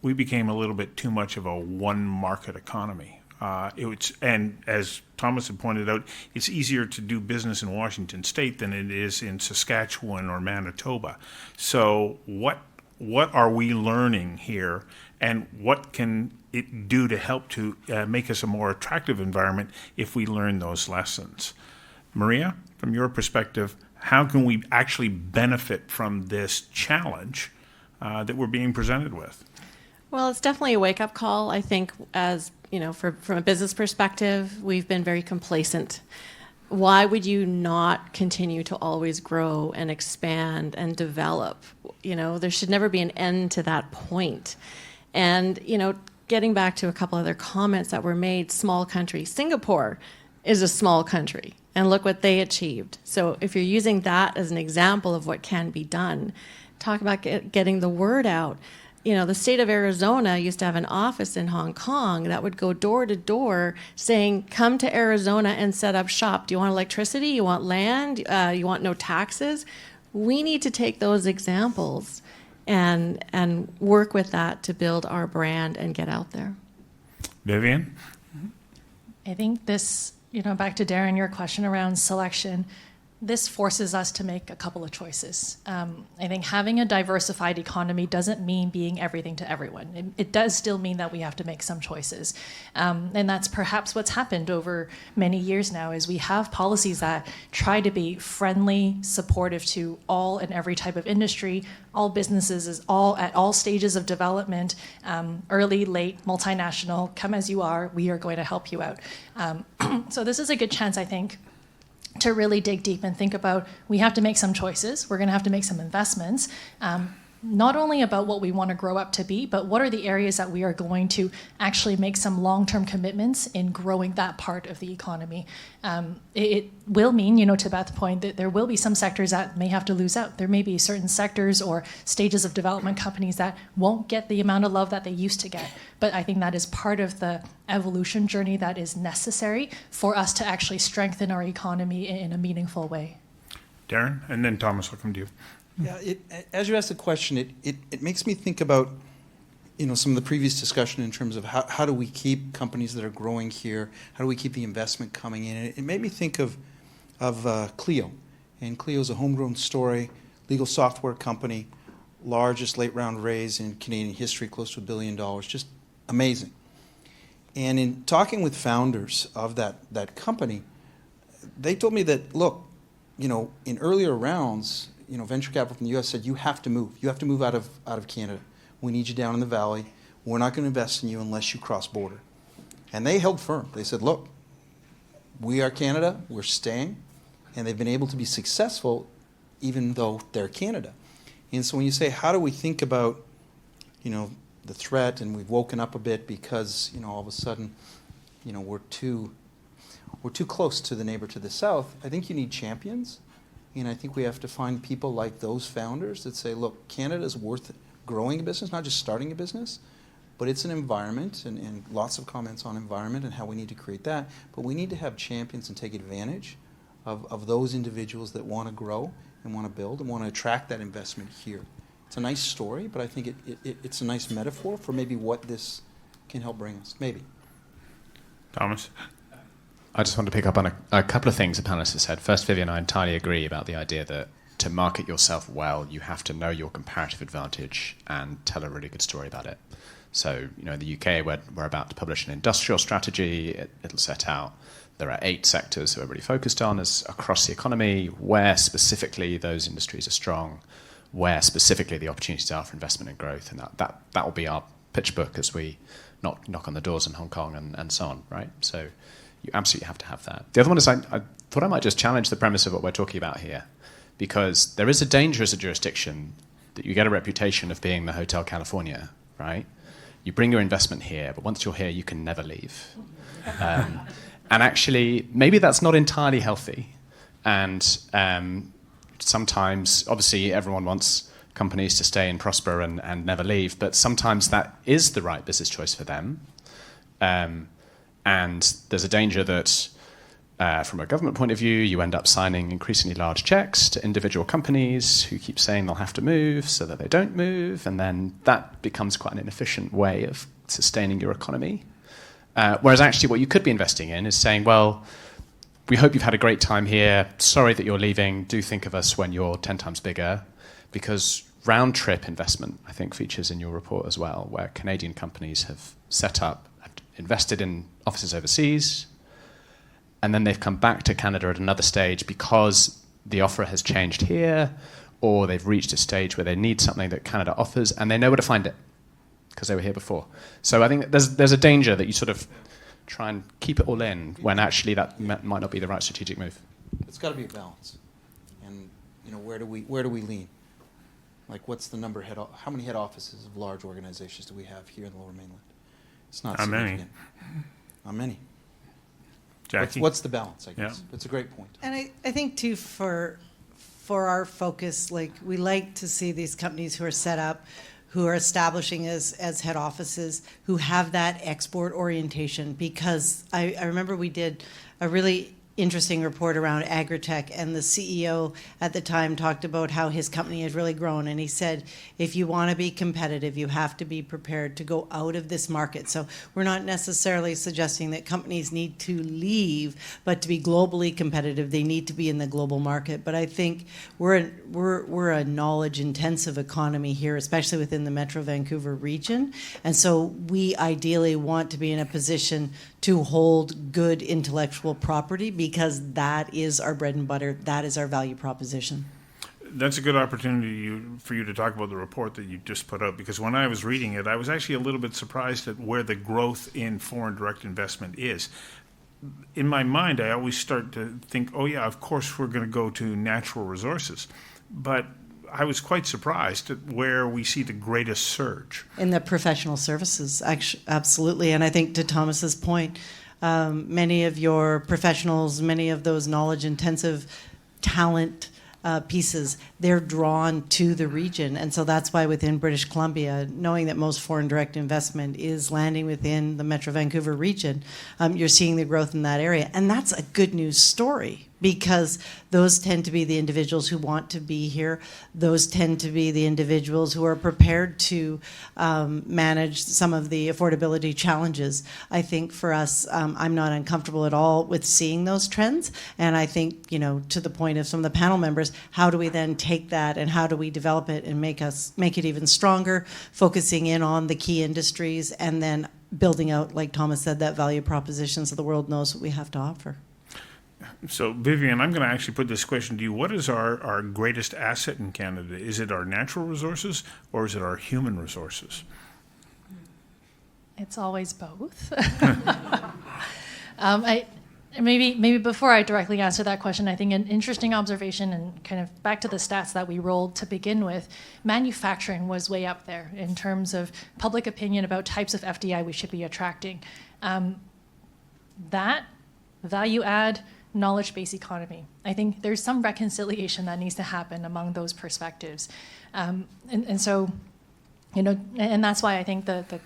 we became a little bit too much of a one market economy. And as Thomas had pointed out, it's easier to do business in Washington State than it is in Saskatchewan or Manitoba. So what are we learning here, and what can it do to help to make us a more attractive environment if we learn those lessons? Maria, from your perspective, how can we actually benefit from this challenge that we're being presented with? Well, it's definitely a wake-up call. I think, as you know, from a business perspective, we've been very complacent. Why would you not continue to always grow and expand and develop? You know, there should never be an end to that point. And, you know, getting back to a couple other comments that were made, small country. Singapore is a small country, and look what they achieved. So if you're using that as an example of what can be done, talk about getting the word out. the state of Arizona used to have an office in Hong Kong that would go door to door saying, come to Arizona and set up shop. Do you want electricity? You want land? You want no taxes? We need to take those examples and work with that to build our brand and get out there. Vivian? I think this, back to Darren, your question around selection, this forces us to make a couple of choices. I think having a diversified economy doesn't mean being everything to everyone. It does still mean that we have to make some choices. And that's perhaps what's happened over many years now is we have policies that try to be friendly, supportive to all and every type of industry, all businesses at all stages of development, early, late, multinational, come as you are, we are going to help you out. So this is a good chance, I think, to really dig deep and think about, we have to make some choices. We're going to have to make some investments, not only about what we want to grow up to be, but what are the areas that we are going to actually make some long-term commitments in growing that part of the economy. It will mean, to Beth's point, that there will be some sectors that may have to lose out. There may be certain sectors or stages of development companies that won't get the amount of love that they used to get. But I think that is part of the evolution journey that is necessary for us to actually strengthen our economy in a meaningful way. Darren, and then Thomas will come to you. Yeah, as you asked the question, it makes me think about, some of the previous discussion in terms of how do we keep companies that are growing here? How do we keep the investment coming in? It made me think of Clio. And Clio is a homegrown story, legal software company, largest late round raise in Canadian history, close to $1 billion, just amazing. And in talking with founders of that company, they told me that, look, in earlier rounds, venture capital from the U.S. said, you have to move. You have to move out of Canada. We need you down in the valley. We're not going to invest in you unless you cross border. And they held firm. They said, look, we are Canada. We're staying. And they've been able to be successful even though they're Canada. And so when you say, how do we think about, the threat, and we've woken up a bit because, all of a sudden, we're too close to the neighbor to the south, I think you need champions. And I think we have to find people like those founders that say, look, Canada is worth growing a business, not just starting a business, but it's an environment, and lots of comments on environment and how we need to create that. But we need to have champions and take advantage of those individuals that want to grow and want to build and want to attract that investment here. It's a nice story, but I think it's a nice metaphor for maybe what this can help bring us. Maybe. Thomas? I just want to pick up on a couple of things the panelists have said. First, Vivian, I entirely agree about the idea that to market yourself well, you have to know your comparative advantage and tell a really good story about it. So, in the UK, we're about to publish an industrial strategy. It'll set out there are 8 sectors that we're really focused on as across the economy, where specifically those industries are strong, where specifically the opportunities are for investment and growth, and that will be our pitch book as we knock on the doors in Hong Kong and so on, right? So you absolutely have to have that. The other one is I thought I might just challenge the premise of what we're talking about here, because there is a danger as a jurisdiction that you get a reputation of being the Hotel California, right? You bring your investment here, but once you're here, you can never leave. And actually, maybe that's not entirely healthy. And sometimes, obviously, everyone wants companies to stay and prosper and never leave, but sometimes that is the right business choice for them. And there's a danger that, from a government point of view, you end up signing increasingly large checks to individual companies who keep saying they'll have to move so that they don't move, and then that becomes quite an inefficient way of sustaining your economy. Whereas actually what you could be investing in is saying, well, we hope you've had a great time here. Sorry that you're leaving. Do think of us when you're 10 times bigger, because round-trip investment, I think, features in your report as well, where Canadian companies have set up, have invested in offices overseas, and then they've come back to Canada at another stage because the offer has changed here, or they've reached a stage where they need something that Canada offers, and they know where to find it because they were here before. So I think there's a danger that you sort of try and keep it all in when actually that might not be the right strategic move. It's got to be a balance. And where do we lean? Like, what's the number how many head offices of large organizations do we have here in the Lower Mainland? It's not significant. Not many. Jackie? What's the balance, I guess? Yeah. That's a great point. And I think, too, for our focus, like, we like to see these companies who are set up, who are establishing as head offices, who have that export orientation. Because I remember we did a really interesting report around agritech, and the CEO at the time talked about how his company has really grown, and he said, if you want to be competitive, you have to be prepared to go out of this market. So we're not necessarily suggesting that companies need to leave, but to be globally competitive, they need to be in the global market. But I think we're a knowledge-intensive economy here, especially within the Metro Vancouver region, and so we ideally want to be in a position to hold good intellectual property, because that is our bread and butter, that is our value proposition. That's a good opportunity for you to talk about the report that you just put out, because when I was reading it, I was actually a little bit surprised at where the growth in foreign direct investment is. In my mind, I always start to think, oh yeah, of course we're going to go to natural resources. But I was quite surprised at where we see the greatest surge. In the professional services, actually, absolutely. And I think to Thomas's point, many of your professionals, many of those knowledge-intensive talent pieces, they're drawn to the region. And so that's why within British Columbia, knowing that most foreign direct investment is landing within the Metro Vancouver region, you're seeing the growth in that area. And that's a good news story, because those tend to be the individuals who want to be here. Those tend to be the individuals who are prepared to manage some of the affordability challenges. I think for us, I'm not uncomfortable at all with seeing those trends. And I think, to the point of some of the panel members, how do we then take that and how do we develop it and make it even stronger, focusing in on the key industries, and then building out, like Thomas said, that value proposition so the world knows what we have to offer. So, Vivian, I'm going to actually put this question to you. What is our greatest asset in Canada? Is it our natural resources, or is it our human resources? It's always both. Maybe before I directly answer that question, I think an interesting observation, and kind of back to the stats that we rolled to begin with, manufacturing was way up there in terms of public opinion about types of FDI we should be attracting. That value add, knowledge-based economy, I think there's some reconciliation that needs to happen among those perspectives. And so, and that's why I think the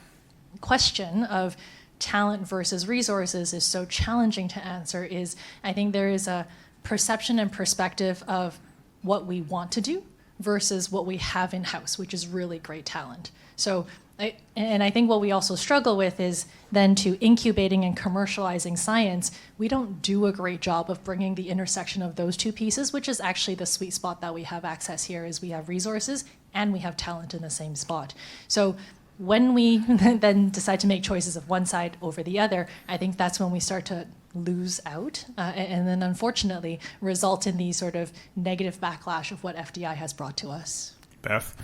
question of talent versus resources is so challenging to answer. Is I think there is a perception and perspective of what we want to do versus what we have in-house, which is really great talent. So, I think what we also struggle with is then to incubating and commercializing science, we don't do a great job of bringing the intersection of those two pieces, which is actually the sweet spot that we have access here, is we have resources and we have talent in the same spot. So when we then decide to make choices of one side over the other, I think that's when we start to lose out and then unfortunately result in the sort of negative backlash of what FDI has brought to us. Beth?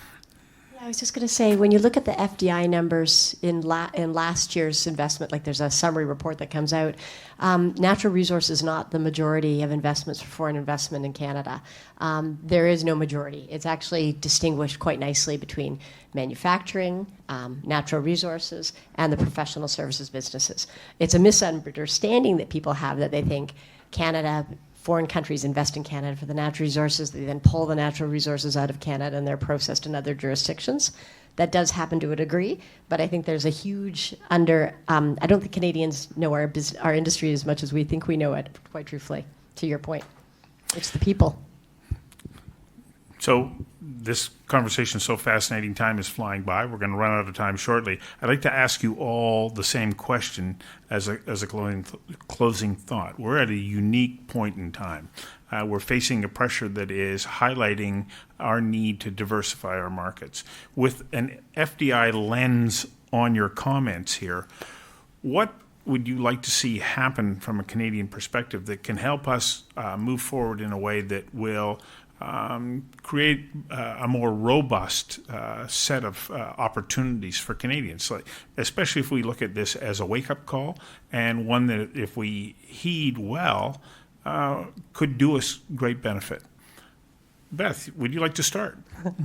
I was just going to say, when you look at the FDI numbers in last year's investment, like there's a summary report that comes out, natural resources is not the majority of investments for foreign investment in Canada. There is no majority. It's actually distinguished quite nicely between manufacturing, natural resources, and the professional services businesses. It's a misunderstanding that people have, that they think foreign countries invest in Canada for the natural resources. They then pull the natural resources out of Canada and they're processed in other jurisdictions. That does happen to a degree, but I think there's a huge I don't think Canadians know our industry as much as we think we know it, quite truthfully, to your point. It's the people. So this conversation is so fascinating, time is flying by. We're going to run out of time shortly. I'd like to ask you all the same question as a closing thought. We're at a unique point in time. We're facing a pressure that is highlighting our need to diversify our markets. With an FDI lens on your comments here, what would you like to see happen from a Canadian perspective that can help us move forward in a way that will create a more robust set of opportunities for Canadians, especially if we look at this as a wake-up call, and one that, if we heed well, could do us great benefit. Beth, would you like to start?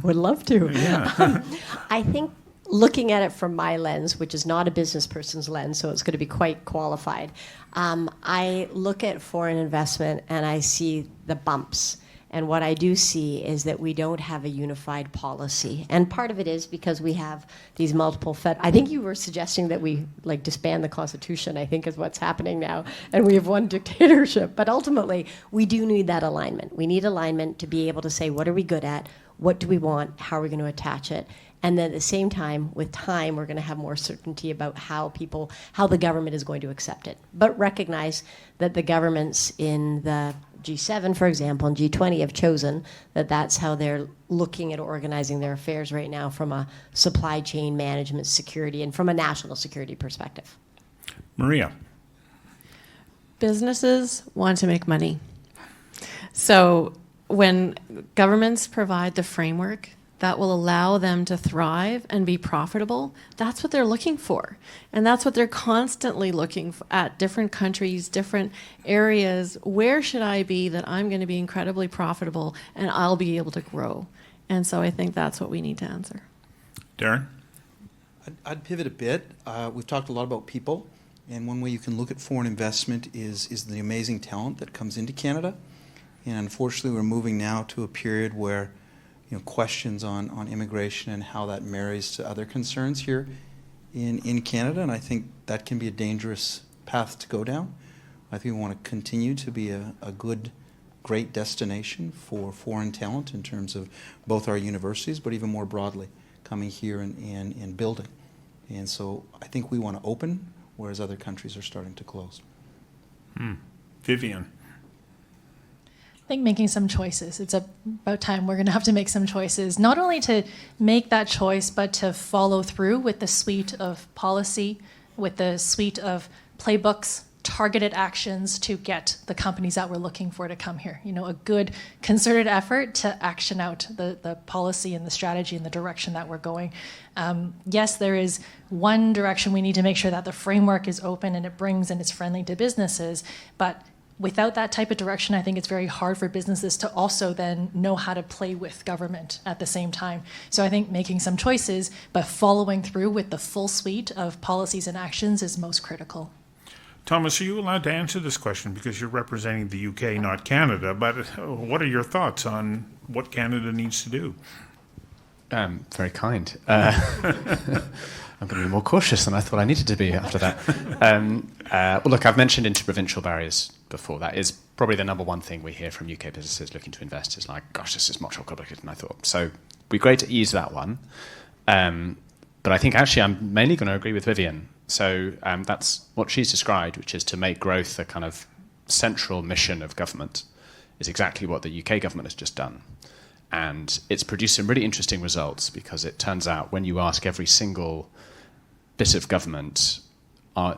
Would love to. Yeah. I think looking at it from my lens, which is not a business person's lens, so it's going to be quite qualified, I look at foreign investment and I see the bumps. And what I do see is that we don't have a unified policy. And part of it is because we have these multiple I think you were suggesting that we like disband the Constitution, I think is what's happening now. And we have one dictatorship. But ultimately, we do need that alignment. We need alignment to be able to say, what are we good at? What do we want? How are we going to attach it? And then at the same time, with time, we're going to have more certainty about how the government is going to accept it. But recognize that the governments in the G7, for example, and G20 have chosen that that's how they're looking at organizing their affairs right now from a supply chain management security and from a national security perspective. Maria. Businesses want to make money. So when governments provide the framework that will allow them to thrive and be profitable, that's what they're looking for. And that's what they're constantly looking at different countries, different areas. Where should I be that I'm going to be incredibly profitable and I'll be able to grow? And so I think that's what we need to answer. Darren? I'd pivot a bit. We've talked a lot about people, and one way you can look at foreign investment is the amazing talent that comes into Canada. And unfortunately, we're moving now to a period where questions on immigration and how that marries to other concerns here in Canada, and I think that can be a dangerous path to go down. I think we want to continue to be a good, great destination for foreign talent in terms of both our universities, but even more broadly, coming here and building. And so I think we want to open, whereas other countries are starting to close. Vivian. I think making some choices. It's about time we're going to have to make some choices, not only to make that choice, but to follow through with the suite of policy, with the suite of playbooks, targeted actions to get the companies that we're looking for to come here. A good concerted effort to action out the policy and the strategy and the direction that we're going. Yes, there is one direction we need to make sure that the framework is open and it brings and it's friendly to businesses, but without that type of direction, I think it's very hard for businesses to also then know how to play with government at the same time. So I think making some choices, but following through with the full suite of policies and actions is most critical. Thomas, are you allowed to answer this question because you're representing the UK, not Canada, but what are your thoughts on what Canada needs to do? Very kind. I'm going to be more cautious than I thought I needed to be after that. Well, look, I've mentioned interprovincial barriers before. That is probably the number one thing we hear from UK businesses looking to invest is like, gosh, this is much more complicated than I thought. So it'd be great to ease that one. But I think actually I'm mainly going to agree with Vivian. So that's what she's described, which is to make growth a kind of central mission of government, is exactly what the UK government has just done. And it's produced some really interesting results because it turns out when you ask every single bit of government,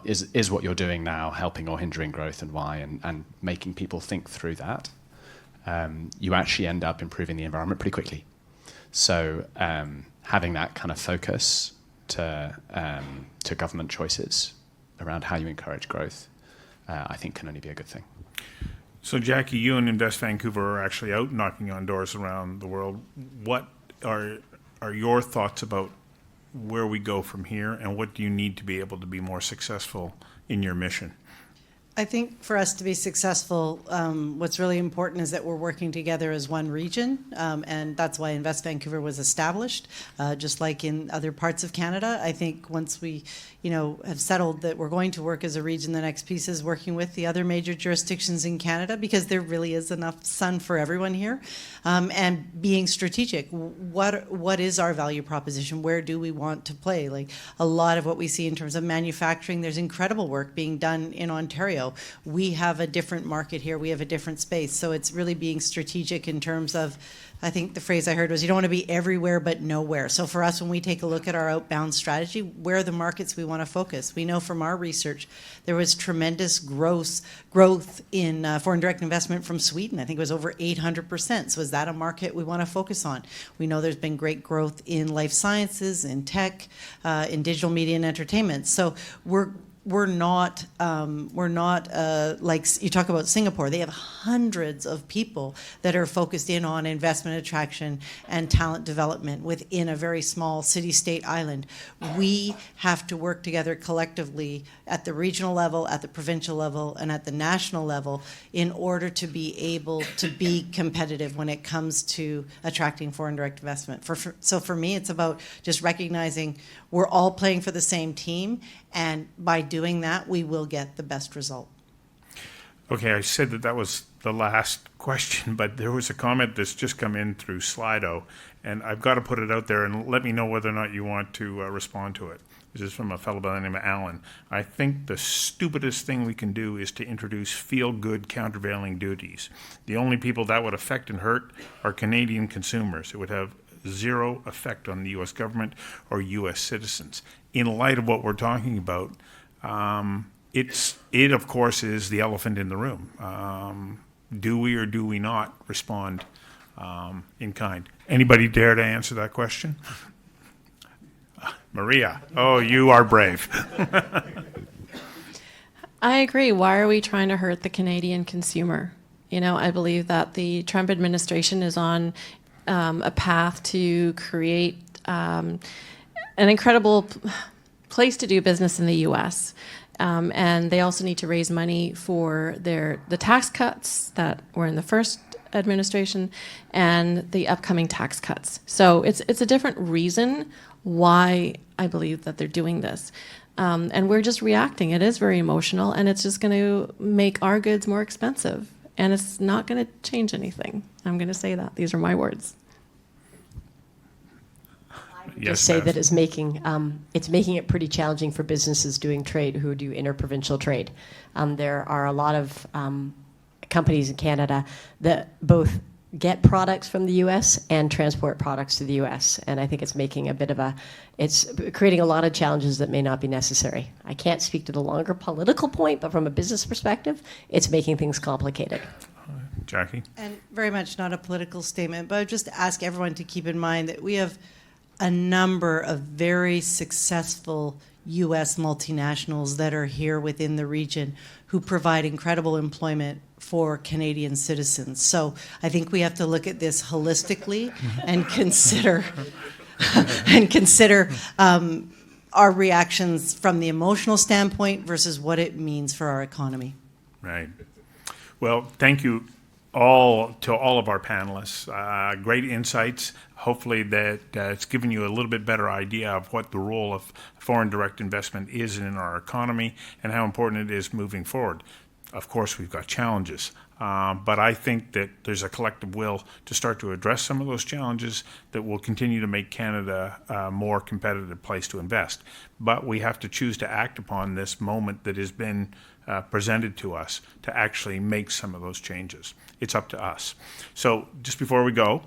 is what you're doing now helping or hindering growth and why, and making people think through that, you actually end up improving the environment pretty quickly. So having that kind of focus to government choices around how you encourage growth, I think can only be a good thing. So, Jackie, you and Invest Vancouver are actually out knocking on doors around the world. What are your thoughts about where we go from here, and what do you need to be able to be more successful in your mission? I think for us to be successful, what's really important is that we're working together as one region, and that's why Invest Vancouver was established, just like in other parts of Canada. I think once we have settled that we're going to work as a region, the next piece is working with the other major jurisdictions in Canada, because there really is enough sun for everyone here, and being strategic. What is our value proposition? Where do we want to play? Like a lot of what we see in terms of manufacturing, there's incredible work being done in Ontario. We have a different market here. We have a different space. So it's really being strategic in terms of, I think the phrase I heard was, you don't want to be everywhere but nowhere. So for us, when we take a look at our outbound strategy, where are the markets we want to focus? We know from our research there was tremendous growth in foreign direct investment from Sweden. I think it was over 800%. So is that a market we want to focus on? We know there's been great growth in life sciences, in tech, in digital media and entertainment. So we're we're not like you talk about Singapore. They have hundreds of people that are focused in on investment attraction and talent development within a very small city-state island. We have to work together collectively at the regional level, at the provincial level, and at the national level in order to be able to be competitive when it comes to attracting foreign direct investment. So for me, it's about just recognizing we're all playing for the same team, and by doing that, we will get the best result. Okay, I said that was the last question, but there was a comment that's just come in through Slido, and I've got to put it out there and let me know whether or not you want to respond to it. This is from a fellow by the name of Alan. I think the stupidest thing we can do is to introduce feel-good countervailing duties. The only people that would affect and hurt are Canadian consumers. It would have zero effect on the U.S. government or U.S. citizens. In light of what we're talking about, it of course is the elephant in the room. Do we or do we not respond in kind? Anybody dare to answer that question? Maria, oh, you are brave. I agree. Why are we trying to hurt the Canadian consumer? I believe that the Trump administration is on a path to create an incredible place to do business in the U.S. And they also need to raise money for the tax cuts that were in the first administration and the upcoming tax cuts. So it's a different reason why I believe that they're doing this. And we're just reacting. It is very emotional, and it's just going to make our goods more expensive. And it's not going to change anything. I'm going to say that. These are my words. Just say that it's making it pretty challenging for businesses doing trade who do interprovincial trade. There are a lot of companies in Canada that both get products from the U.S. and transport products to the U.S. And I think it's making it's creating a lot of challenges that may not be necessary. I can't speak to the longer political point, but from a business perspective, it's making things complicated. Jackie? And very much not a political statement, but I would just ask everyone to keep in mind that we have a number of very successful U.S. multinationals that are here within the region who provide incredible employment for Canadian citizens. So I think we have to look at this holistically and consider our reactions from the emotional standpoint versus what it means for our economy. Right. Well, thank you all of our panelists. Great insights. Hopefully that it's given you a little bit better idea of what the role of foreign direct investment is in our economy and how important it is moving forward. Of course, we've got challenges, but I think that there's a collective will to start to address some of those challenges that will continue to make Canada a more competitive place to invest. But we have to choose to act upon this moment that has been presented to us to actually make some of those changes. It's up to us. So just before we go,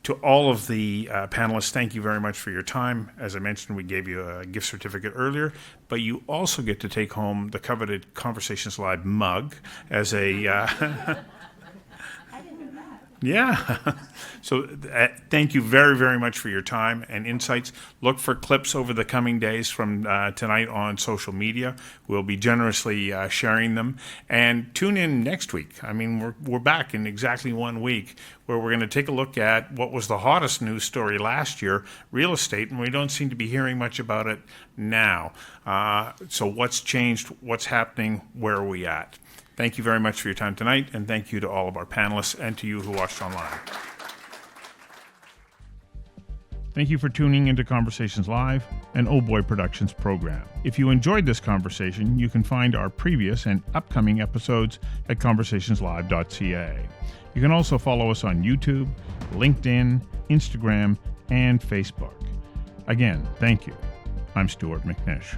to all of the panelists, thank you very much for your time. As I mentioned, we gave you a gift certificate earlier, but you also get to take home the coveted Conversations Live mug as a... I didn't know that. Yeah. So thank you very, very much for your time and insights. Look for clips over the coming days from tonight on social media. We'll be generously sharing them. And tune in next week. I mean, we're back in exactly 1 week where we're going to take a look at what was the hottest news story last year, real estate, and we don't seem to be hearing much about it now. So what's changed? What's happening? Where are we at? Thank you very much for your time tonight, and thank you to all of our panelists and to you who watched online. Thank you for tuning into Conversations Live, an Oh Boy Productions program. If you enjoyed this conversation, you can find our previous and upcoming episodes at conversationslive.ca. You can also follow us on YouTube, LinkedIn, Instagram, and Facebook. Again, thank you. I'm Stuart McNish.